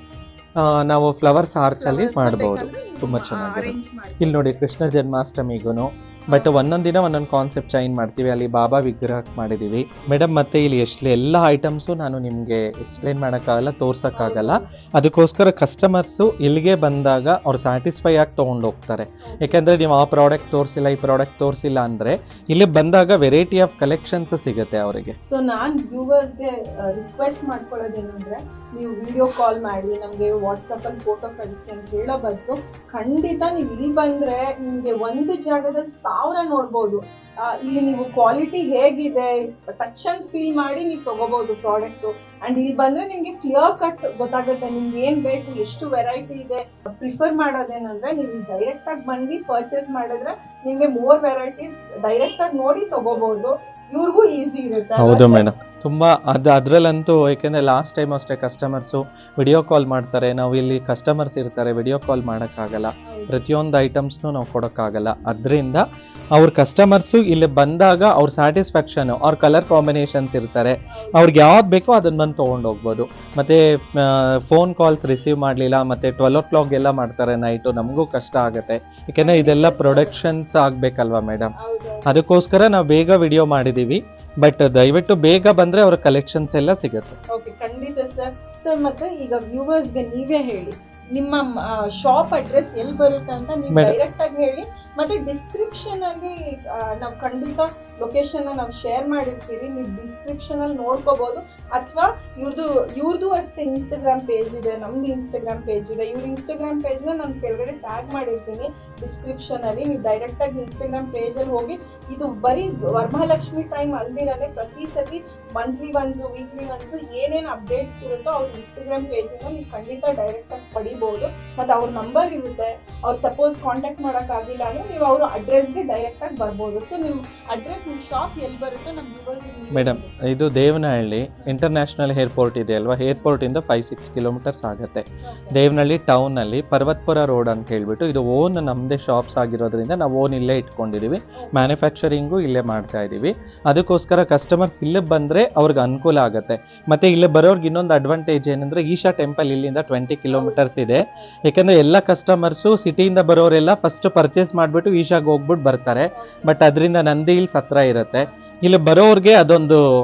ನಾವು ಫ್ಲವರ್ಸ್ ಆರ್ಚ್ ಅಲ್ಲಿ ಮಾಡ್ಬೋದು. ತುಂಬಾ ಚೆನ್ನಾಗಿರುತ್ತೆ. ಇಲ್ಲಿ ನೋಡಿ ಕೃಷ್ಣ ಜನ್ಮಾಷ್ಟಮಿಗೂ ಬಟ್ ಒಂದೊಂದು ದಿನ ಒಂದೊಂದು ಕಾನ್ಸೆಪ್ಟ್ ಚೇಂಜ್ ಮಾಡ್ತೀವಿ. ಅಲ್ಲಿ ಬಾಬಾ ವಿಗ್ರಹ ಮಾಡಿದೀವಿ ಮೇಡಮ್. ಮತ್ತೆ ಇಲ್ಲಿ ಎಲ್ಲ ಐಟಮ್ಸು ನಾನು ನಿಮಗೆ ಎಕ್ಸ್ಪ್ಲೇನ್ ಮಾಡೋಕ್ಕಾಗಲ್ಲ, ತೋರ್ಸೋಕ್ಕಾಗಲ್ಲ. ಅದಕ್ಕೋಸ್ಕರ ಕಸ್ಟಮರ್ಸು ಇಲ್ಲಿಗೆ ಬಂದಾಗ ಅವ್ರು ಸ್ಯಾಟಿಸ್ಫೈ ಆಗಿ ತೊಗೊಂಡು ಹೋಗ್ತಾರೆ. ಯಾಕೆಂದರೆ ನೀವು ಆ ಪ್ರಾಡಕ್ಟ್ ತೋರಿಸಿಲ್ಲ, ಈ ಪ್ರಾಡಕ್ಟ್ ತೋರಿಸಿಲ್ಲ ಅಂದರೆ ಇಲ್ಲಿ ಬಂದಾಗ ವೆರೈಟಿ ಆಫ್ ಕಲೆಕ್ಷನ್ಸ್ ಸಿಗುತ್ತೆ ಅವರಿಗೆ. ಸೊ ನಾನು ವ್ಯೂವರ್ಸ್ಗೆ ರಿಕ್ವೆಸ್ಟ್ ಮಾಡ್ಕೊಳ್ಳೋದೇನಂದ್ರೆ, ನೀವು ವಿಡಿಯೋ ಕಾಲ್ ಮಾಡಿ ನಮಗೆ ವಾಟ್ಸಪ್ಪಲ್ಲಿ ಫೋಟೋ ಕಳಿಸಿ ಅಂತ ಹೇಳೋ ಬದಲು ಖಂಡಿತ ನೀವು ಇಲ್ಲಿ ಬಂದರೆ ನಿಮಗೆ ಒಂದು ಜಾಗದಲ್ಲಿ 1000 ನೋಡ್ಬೋದು. ಇಲ್ಲಿ ನೀವು ಕ್ವಾಲಿಟಿ ಹೇಗಿದೆ ಟಚ್ ಅಂಡ್ ಫೀಲ್ ಮಾಡಿ ನೀವು ತಗೋಬಹುದು ಪ್ರಾಡಕ್ಟು. ಅಂಡ್ ಇಲ್ಲಿ ಬಂದ್ರೆ ನಿಮ್ಗೆ ಕ್ಲಿಯರ್ ಕಟ್ ಗೊತ್ತಾಗುತ್ತೆ ನಿಮ್ಗೆ ಏನ್ ಬೇಕು, ಎಷ್ಟು ವೆರೈಟಿ ಇದೆ. ಪ್ರಿಫರ್ ಮಾಡೋದೇನಂದ್ರೆ ನೀವು ಡೈರೆಕ್ಟ್ ಆಗಿ ಬಂದು ಪರ್ಚೇಸ್ ಮಾಡಿದ್ರೆ ನಿಮ್ಗೆ ಮೋರ್ ವೆರೈಟೀಸ್ ಡೈರೆಕ್ಟ್ ಆಗಿ ನೋಡಿ ತಗೋಬಹುದು. ಇವ್ರಿಗೂ ಈಸಿ ಇರುತ್ತೆ. ಹೌದು ಮೇಡಮ್, ತುಂಬಾ ಅದ್ರಲ್ಲಂತೂ ಯಾಕೆಂದ್ರೆ ಲಾಸ್ಟ್ ಟೈಮ್ ಅಷ್ಟೇ ಕಸ್ಟಮರ್ಸು ವಿಡಿಯೋ ಕಾಲ್ ಮಾಡ್ತಾರೆ. ನಾವು ಇಲ್ಲಿ ಕಸ್ಟಮರ್ಸ್ ಇರ್ತಾರೆ, ವಿಡಿಯೋ ಕಾಲ್ ಮಾಡೋಕ್ಕಾಗಲ್ಲ, ಪ್ರತಿಯೊಂದು ಐಟಮ್ಸ್ನು ನಾವು ಕೊಡೋಕ್ಕಾಗಲ್ಲ. ಅದರಿಂದ ಅವ್ರ ಕಸ್ಟಮರ್ಸು ಇಲ್ಲಿ ಬಂದಾಗ ಅವ್ರ ಸ್ಯಾಟಿಸ್ಫ್ಯಾಕ್ಷನ್, ಅವ್ರ ಕಲರ್ ಕಾಂಬಿನೇಷನ್ಸ್ ಇರ್ತಾರೆ, ಅವ್ರಿಗೆ ಯಾವ್ದು ಬೇಕೋ ಅದನ್ನ ಬಂದು ತೊಗೊಂಡು ಹೋಗ್ಬೋದು. ಮತ್ತೆ ಫೋನ್ ಕಾಲ್ಸ್ ರಿಸೀವ್ ಮಾಡಲಿಲ್ಲ, ಮತ್ತೆ 12 o'clock ಎಲ್ಲ ಮಾಡ್ತಾರೆ ನೈಟು, ನಮಗೂ ಕಷ್ಟ ಆಗುತ್ತೆ. ಯಾಕೆಂದ್ರೆ ಇದೆಲ್ಲ ಪ್ರೊಡಕ್ಷನ್ಸ್ ಆಗ್ಬೇಕಲ್ವಾ ಮೇಡಮ್, ಅದಕ್ಕೋಸ್ಕರ ನಾವು ಬೇಗ ವಿಡಿಯೋ ಮಾಡಿದೀವಿ. ಬಟ್ ದಯವಿಟ್ಟು ಬೇಗ ಬಂದ್ರೆ ಅವ್ರ ಕಲೆಕ್ಷನ್ಸ್ ಎಲ್ಲ ಸಿಗುತ್ತೆ. ಓಕೆ, ಖಂಡಿತ ಸರ್. ಸರ್ ಮತ್ತೆ ಈಗ ವ್ಯೂವರ್ಸ್ಗೆ ನೀವೇ ಹೇಳಿ ನಿಮ್ಮ ಶಾಪ್ ಅಡ್ರೆಸ್ ಎಲ್ಲಿ ಬರುತ್ತೆ ಅಂತ ನೀವು ಡೈರೆಕ್ಟ್ ಆಗಿ ಹೇಳಿ. ಮತ್ತೆ ಡಿಸ್ಕ್ರಿಪ್ಷನ್ ಅಲ್ಲಿ ನಾವು ಖಂಡಿತ ಲೊಕೇಶನ್ ನಾವು ಶೇರ್ ಮಾಡಿರ್ತೀವಿ, ನೀವು ಡಿಸ್ಕ್ರಿಪ್ಷನ್ ಅಲ್ಲಿ ನೋಡ್ಕೋಬಹುದು. ಅಥವಾ ಇವ್ರದ್ದು ಅಷ್ಟೇ ಇನ್ಸ್ಟಾಗ್ರಾಮ್ ಪೇಜ್ ಇದೆ, ನಮ್ದು ಇನ್ಸ್ಟಾಗ್ರಾಮ್ ಪೇಜ್ ಇದೆ. ಇವ್ರ ಇನ್ಸ್ಟಾಗ್ರಾಮ್ ಪೇಜ್ ನ ನಾನು ಕೆಳಗಡೆ ಟ್ಯಾಗ್ ಮಾಡಿರ್ತೀನಿ ಡಿಸ್ಕ್ರಿಪ್ಷನ್ ಅಲ್ಲಿ. ನೀವು ಡೈರೆಕ್ಟ್ ಆಗಿ ಇನ್ಸ್ಟಾಗ್ರಾಮ್ ಪೇಜ್ ಅಲ್ಲಿ ಹೋಗಿ, ಇದು ಬರೀ ವರಮಹಾಲಕ್ಷ್ಮಿ ಟೈಮ್ ಅಲ್ದಿರದೆ ಪ್ರತಿ ಸತಿ ಮಂತ್ಲಿ ಒನ್ಸ್, ವೀಕ್ಲಿ ಒನ್ಸ್ ಏನೇನು ಅಪ್ಡೇಟ್ಸ್ ಇರುತ್ತೋ ಅವ್ರ ಇನ್ಸ್ಟಾಗ್ರಾಮ್ ಪೇಜ್ ಇಂದ ನೀವು ಖಂಡಿತ ಡೈರೆಕ್ಟ್ ಆಗಿ ಪಡಿಬಹುದು. ಮತ್ತೆ ಅವ್ರ ನಂಬರ್ ಇರುತ್ತೆ. ಅವ್ರು ಸಪೋಸ್ ಕಾಂಟ್ಯಾಕ್ಟ್ ಮಾಡಕ್ ಆಗಿಲ್ಲ ಅಂದ್ರೆ ನೀವು ಅವ್ರ ಅಡ್ರೆಸ್ಗೆ ಡೈರೆಕ್ಟ್ ಆಗಿ ಬರ್ಬೋದು. ಸೊ ನಿಮ್ ಅಡ್ರೆಸ್, ನಿಮ್ ಶಾಪ್ ಎಲ್ಲಿ ಬರುತ್ತೆ ನಮ್ಮ ವ್ಯೂವರ್ಸ್? ಮೇಡಮ್, ಇದು ದೇವನಹಳ್ಳಿ ಇಂಟರ್ನ್ಯಾಷನಲ್ ಏರ್ಪೋರ್ಟ್ ಇದೆ ಅಲ್ವಾ, ಏರ್ಪೋರ್ಟ್ ಇಂದ 5-6 ಕಿಲೋಮೀಟರ್ಸ್ ಆಗುತ್ತೆ. ದೇವನಹಳ್ಳಿ ಟೌನ್ ಅಲ್ಲಿ ಪರ್ವತ್ಪುರ ರೋಡ್ ಅಂತ ಹೇಳ್ಬಿಟ್ಟು, ಇದು ಓನ್ ನಮ್ದೇ ಶಾಪ್ಸ್ ಆಗಿರೋದ್ರಿಂದ ನಾವು ಓನ್ ಇಲ್ಲೇ ಇಟ್ಕೊಂಡಿದೀವಿ. ಮ್ಯಾನುಫ್ಯಾಕ್ಚರಿಂಗು ಇಲ್ಲೇ ಮಾಡ್ತಾ ಇದೀವಿ. ಅದಕ್ಕೋಸ್ಕರ ಕಸ್ಟಮರ್ಸ್ ಇಲ್ಲಿ ಬಂದ್ರೆ ಅವ್ರಿಗೆ ಅನುಕೂಲ ಆಗುತ್ತೆ. ಮತ್ತೆ ಇಲ್ಲಿ ಬರೋರ್ಗೆ ಇನ್ನೊಂದು ಅಡ್ವಾಂಟೇಜ್ ಏನಂದ್ರೆ, ಈಶಾ ಟೆಂಪಲ್ ಇಲ್ಲಿಂದ 20 ಕಿಲೋಮೀಟರ್ಸ್ ಇದೆ. ಯಾಕಂದ್ರೆ ಎಲ್ಲ ಕಸ್ಟಮರ್ಸು ಸಿಟಿಯಿಂದ ಬರೋರೆಲ್ಲ ಫಸ್ಟ್ ಪರ್ಚೇಸ್ ಮಾಡ್ಬಿಟ್ಟು ಈಶಾಗ್ ಹೋಗ್ಬಿಟ್ಟು ಬರ್ತಾರೆ. ಬಟ್ ಅದರಿಂದ ನಂದಿ ಹಿಲ್ಸ್ ಹತ್ರ ಇರುತ್ತೆ. ಇಲ್ಲಿ ಬರೋರ್ಗೆ ಅದೊಂದು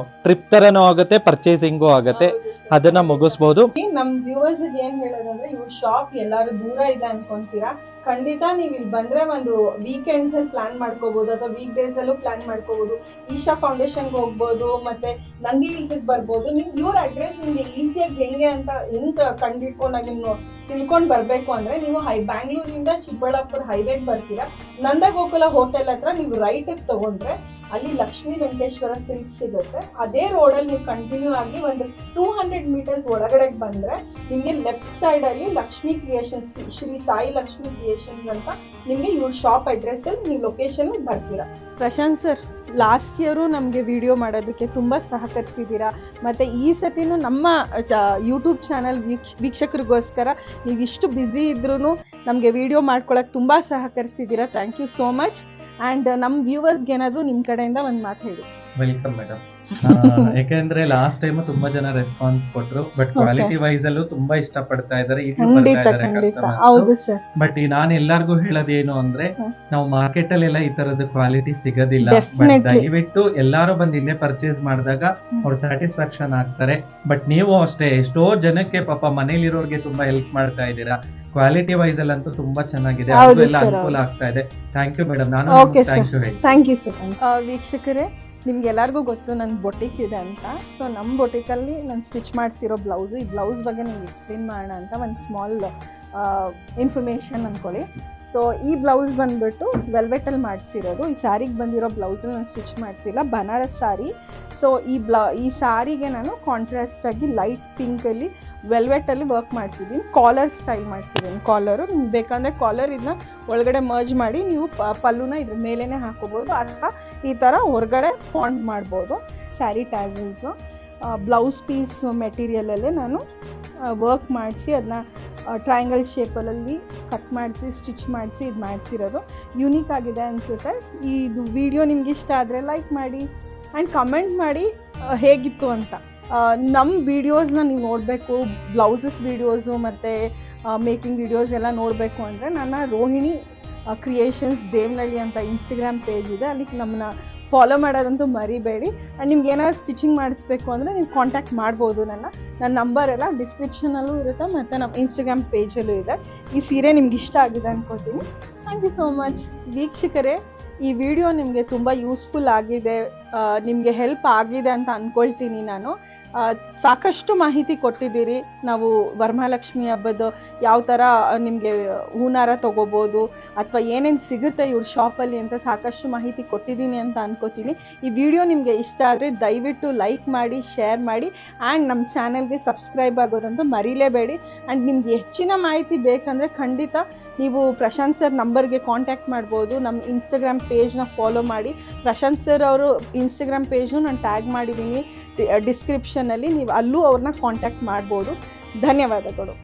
ಟ್ರಿಪ್ ತರನೂ ಆಗುತ್ತೆ, ಪರ್ಚೇಸಿಂಗು ಆಗುತ್ತೆ. ಅದನ್ನ ಮುಗಿಸ್ಬೋದು. ನಮ್ ವ್ಯೂವರ್ಸ್ ಏನ್ ಹೇಳೋದಂದ್ರೆ, ಇವ್ರ ಶಾಪ್ ಎಲ್ಲಾರು ದೂರ ಇದೆ ಅನ್ಕೊಂತೀರಾ, ಖಂಡಿತ ನೀವು ಇಲ್ಲಿ ಬಂದ್ರೆ ಒಂದು ವೀಕೆಂಡ್ಸ್ ಅಲ್ಲಿ ಪ್ಲಾನ್ ಮಾಡ್ಕೋಬಹುದು ಅಥವಾ ವೀಕ್ ಡೇಸ್ ಅಲ್ಲೂ ಪ್ಲಾನ್ ಮಾಡ್ಕೋಬಹುದು. ಈಶಾ ಫೌಂಡೇಶನ್ಗೆ ಹೋಗ್ಬೋದು, ಮತ್ತೆ ನಂದಿ ಹಿಲ್ಸ್ ಬರ್ಬೋದು. ನಿಮ್ಗೆ ಇವ್ರ ಅಡ್ರೆಸ್ ನಿಮ್ಗೆ ಈಸಿಯಾಗಿ ಹೆಂಗ್ ಕಂಡಿಟ್ಕೊಂಡಾಗ ತಿಳ್ಕೊಂಡ್ ಬರ್ಬೇಕು ಅಂದ್ರೆ, ನೀವು ಬ್ಯಾಂಗ್ಳೂರಿಂದ ಚಿಕ್ಕಬಳ್ಳಾಪುರ ಹೈವೇಗೆ ಬರ್ತೀರಾ, ನಂದಗೋಕುಲ ಹೋಟೆಲ್ ಹತ್ರ ನೀವು ರೈಟ್ ತಗೊಂಡ್ರೆ ಅಲ್ಲಿ ಲಕ್ಷ್ಮೀ ವೆಂಕಟೇಶ್ವರ ಸಿಲ್ಕ್ ಸಿಗುತ್ತೆ. ಅದೇ ರೋಡಲ್ಲಿ ನೀವು ಕಂಟಿನ್ಯೂ ಆಗಿ ಒಂದು 200 ಮೀಟರ್ಸ್ ಒಳಗಡೆ ಬಂದ್ರೆ ನಿಮ್ಗೆ ಲೆಫ್ಟ್ ಸೈಡ್ ಅಲ್ಲಿ ಲಕ್ಷ್ಮೀ ಕ್ರಿಯೇಷನ್ಸ್, ಶ್ರೀ ಸಾಯಿ ಲಕ್ಷ್ಮೀ ಕ್ರಿಯೇಷನ್ಸ್ ಅಂತ ನಿಮ್ಗೆ ಇವ್ರ ಶಾಪ್ ಅಡ್ರೆಸ್ ಅಲ್ಲಿ ನೀವು ಲೊಕೇಶನ್ ಬರ್ತೀರಾ. ಪ್ರಶಾಂತ್ ಸರ್, ಲಾಸ್ಟ್ ಇಯರು ನಮಗೆ ವಿಡಿಯೋ ಮಾಡೋದಕ್ಕೆ ತುಂಬ ಸಹಕರಿಸಿದ್ದೀರಾ. ಮತ್ತು ಈ ಸತಿನೂ ನಮ್ಮ ಯೂಟ್ಯೂಬ್ ಚಾನಲ್ ವೀಕ್ಷಕರಿಗೋಸ್ಕರ ನೀವು ಇಷ್ಟು ಬ್ಯುಸಿ ಇದ್ರೂ ನಮಗೆ ವಿಡಿಯೋ ಮಾಡ್ಕೊಳಕ್ಕೆ ತುಂಬ ಸಹಕರಿಸಿದ್ದೀರಾ. Thank you so much. And ನಮ್ಮ ವ್ಯೂವರ್ಸ್ಗೆ ಏನಾದರೂ ನಿಮ್ಮ ಕಡೆಯಿಂದ ಒಂದು ಮಾತು ಹೇಳಿ. Welcome madam. ಯಾಕೆಂದ್ರೆ ಲಾಸ್ಟ್ ಟೈಮ್ ತುಂಬಾ ಜನ ರೆಸ್ಪಾನ್ಸ್ ಕೊಟ್ರು, ಬಟ್ ಕ್ವಾಲಿಟಿ ವೈಸ್ ಅಲ್ಲೂ ತುಂಬಾ ಇಷ್ಟ ಪಡ್ತಾ ಇದಾರೆ, ಈಗಲೂ ಬರ್ತಾ ಇದಾರೆ ಕಸ್ಟಮರ್ಸ್. ಬಟ್ ನಾನು ಎಲ್ಲರಿಗೂ ಹೇಳೋದೇನು ಅಂದ್ರೆ, ನಾವು ಮಾರ್ಕೆಟ್ ಅಲ್ಲೆಲ್ಲ ಈ ತರದ ಕ್ವಾಲಿಟಿ ಸಿಗೋದಿಲ್ಲ. ಬಟ್ ದಯವಿಟ್ಟು ಎಲ್ಲಾರು ಬಂದು ಇಲ್ಲೇ ಪರ್ಚೇಸ್ ಮಾಡಿದಾಗ ಅವ್ರು ಸ್ಯಾಟಿಸ್ಫ್ಯಾಕ್ಷನ್ ಆಗ್ತಾರೆ. ಬಟ್ ನೀವು ಅಷ್ಟೇ ಎಷ್ಟೋ ಜನಕ್ಕೆ ಪಾಪ ಮನೇಲಿರೋರ್ಗೆ ತುಂಬಾ ಹೆಲ್ಪ್ ಮಾಡ್ತಾ ಇದ್ದೀರಾ. ಕ್ವಾಲಿಟಿ ವೈಸ್ ಅಲ್ಲಂತೂ ತುಂಬಾ ಚೆನ್ನಾಗಿದೆ, ಎಲ್ಲ ಅನುಕೂಲ ಆಗ್ತಾ ಇದೆ. Thank you madam. ನಾನು ಥ್ಯಾಂಕ್ ಯು ಹೇಳಿ. Thank you sir. ವೀಕ್ಷಕರೇ, ನಿಮ್ಗೆಲ್ಲರಿಗೂ ಗೊತ್ತು ನನ್ನ ಬೊಟಿಕ್ ಇದೆ ಅಂತ. ಸೊ ನಮ್ಮ ಬೊಟಿಕಲ್ಲಿ ನಾನು ಸ್ಟಿಚ್ ಮಾಡಿಸಿರೋ ಬ್ಲೌಸು, ಈ ಬ್ಲೌಸ್ ಬಗ್ಗೆ ನಿಮ್ಗೆ ಎಕ್ಸ್ಪ್ಲೇನ್ ಮಾಡೋಣ ಅಂತ ಒಂದು ಸ್ಮಾಲ್ ಇನ್ಫಾರ್ಮೇಷನ್ ಅಂದ್ಕೊಳ್ಳಿ. ಸೊ ಈ ಬ್ಲೌಸ್ ಬಂದ್ಬಿಟ್ಟು ವೆಲ್ವೆಟಲ್ಲಿ ಮಾಡಿಸಿರೋದು. ಈ ಸ್ಯಾರಿಗೆ ಬಂದಿರೋ ಬ್ಲೌಸಲ್ಲಿ ನಾನು ಸ್ಟಿಚ್ ಮಾಡಿಸಿಲ್ಲ, ಬನಾರಸ್ ಸಾರಿ. ಸೊ ಈ ಸಾರಿಗೆ ನಾನು ಕಾಂಟ್ರಾಸ್ಟ್ ಆಗಿ ಲೈಟ್ ಪಿಂಕಲ್ಲಿ ವೆಲ್ವೆಟಲ್ಲಿ ವರ್ಕ್ ಮಾಡಿಸಿದ್ದೀನಿ. ಕಾಲರ್ ಸ್ಟೈಲ್ ಮಾಡಿಸಿದ್ದೀನಿ. ಕಾಲರು ನಿಮ್ಗೆ ಬೇಕಂದರೆ ಕಾಲರ್ ಇದನ್ನ ಒಳಗಡೆ ಮರ್ಜ್ ಮಾಡಿ ನೀವು ಪಲ್ಲುನ ಇದ್ರ ಮೇಲೇ ಹಾಕೋಬೋದು, ಅಥವಾ ಈ ಥರ ಹೊರಗಡೆ ಫಾಂಟ್ ಮಾಡ್ಬೋದು. ಸ್ಯಾರಿ ಟ್ಯಾಸಲ್ಸು ಬ್ಲೌಸ್ ಪೀಸ್ ಮೆಟೀರಿಯಲಲ್ಲೇ ನಾನು ವರ್ಕ್ ಮಾಡಿಸಿ ಅದನ್ನ ಟ್ರಯಾಂಗಲ್ ಶೇಪಲ್ಲಿ ಕಟ್ ಮಾಡಿಸಿ ಸ್ಟಿಚ್ ಮಾಡಿಸಿ ಇದು ಮಾಡಿಸಿರೋದು. ಯೂನಿಕ್ ಆಗಿದೆ ಅನಿಸುತ್ತೆ. ಇದು ವಿಡಿಯೋ ನಿಮ್ಗೆ ಇಷ್ಟ ಆದರೆ ಲೈಕ್ ಮಾಡಿ ಆ್ಯಂಡ್ ಕಮೆಂಟ್ ಮಾಡಿ ಹೇಗಿತ್ತು ಅಂತ. ನಮ್ಮ ವೀಡಿಯೋಸ್ನ ನೀವು ನೋಡಬೇಕು, ಬ್ಲೌಸಸ್ ವೀಡಿಯೋಸು ಮತ್ತು ಮೇಕಿಂಗ್ ವೀಡಿಯೋಸ್ ಎಲ್ಲ ನೋಡಬೇಕು ಅಂದರೆ ನನ್ನ ರೋಹಿಣಿ ಕ್ರಿಯೇಷನ್ಸ್ ದೇವನಹಳ್ಳಿ ಅಂತ ಇನ್ಸ್ಟಾಗ್ರಾಮ್ ಪೇಜ್ ಇದೆ, ಅಲ್ಲಿ ನಮ್ಮನ್ನ ಫಾಲೋ ಮಾಡೋದಂತೂ ಮರಿಬೇಡಿ. ಆ್ಯಂಡ್ ನಿಮ್ಗೆ ಏನಾದ್ರು ಸ್ಟಿಚಿಂಗ್ ಮಾಡಿಸ್ಬೇಕು ಅಂದರೆ ನೀವು ಕಾಂಟ್ಯಾಕ್ಟ್ ಮಾಡ್ಬೋದು. ನನ್ನ ನಂಬರ್ ಎಲ್ಲ ಡಿಸ್ಕ್ರಿಪ್ಷನಲ್ಲೂ ಇರುತ್ತೆ ಮತ್ತು ನಮ್ಮ ಇನ್ಸ್ಟಾಗ್ರಾಮ್ ಪೇಜಲ್ಲೂ ಇದೆ. ಈ ಸೀರೆ ನಿಮ್ಗೆ ಇಷ್ಟ ಆಗಿದೆ ಅಂದ್ಕೊತೀನಿ. Thank you so much. ವೀಕ್ಷಕರೇ, ಈ ವಿಡಿಯೋ ನಿಮಗೆ ತುಂಬ ಯೂಸ್ಫುಲ್ ಆಗಿದೆ, ನಿಮಗೆ ಹೆಲ್ಪ್ ಆಗಿದೆ ಅಂತ ಅಂದ್ಕೊಳ್ತೀನಿ ನಾನು. ಸಾಕಷ್ಟು ಮಾಹಿತಿ ಕೊಟ್ಟಿದ್ದೀರಿ. ನಾವು ವರಮಹಾಲಕ್ಷ್ಮಿ ಹಬ್ಬದ ಯಾವ ಥರ ನಿಮಗೆ ಹೂನಾರ ತೊಗೋಬೋದು ಅಥವಾ ಏನೇನು ಸಿಗುತ್ತೆ ಇವ್ರ ಶಾಪಲ್ಲಿ ಅಂತ ಸಾಕಷ್ಟು ಮಾಹಿತಿ ಕೊಟ್ಟಿದ್ದೀನಿ ಅಂತ ಅನ್ಕೋತೀನಿ. ಈ ವಿಡಿಯೋ ನಿಮಗೆ ಇಷ್ಟ ಆದರೆ ದಯವಿಟ್ಟು ಲೈಕ್ ಮಾಡಿ, ಶೇರ್ ಮಾಡಿ ಆ್ಯಂಡ್ ನಮ್ಮ ಚಾನೆಲ್ಗೆ ಸಬ್ಸ್ಕ್ರೈಬ್ ಆಗೋದಂತೂ ಮರೀಲೇಬೇಡಿ. ಆ್ಯಂಡ್ ನಿಮ್ಗೆ ಹೆಚ್ಚಿನ ಮಾಹಿತಿ ಬೇಕಂದರೆ ಖಂಡಿತ ನೀವು ಪ್ರಶಾಂತ್ ಸರ್ ನಂಬರ್ಗೆ ಕಾಂಟ್ಯಾಕ್ಟ್ ಮಾಡ್ಬೋದು. ನಮ್ಮ ಇನ್ಸ್ಟಾಗ್ರಾಮ್ ಪೇಜ್ನ ಫಾಲೋ ಮಾಡಿ. ಪ್ರಶಾಂತ್ ಸರ್ ಅವರು ಇನ್ಸ್ಟಾಗ್ರಾಮ್ ಪೇಜ್ನು ನಾನು ಟ್ಯಾಗ್ ಮಾಡಿದ್ದೀನಿ ಡಿಸ್ಕ್ರಿಪ್ಷನಲ್ಲಿ, ನೀವು ಅಲ್ಲೂ ಅವ್ರನ್ನ ಕಾಂಟ್ಯಾಕ್ಟ್ ಮಾಡ್ಬೋದು. ಧನ್ಯವಾದಗಳು.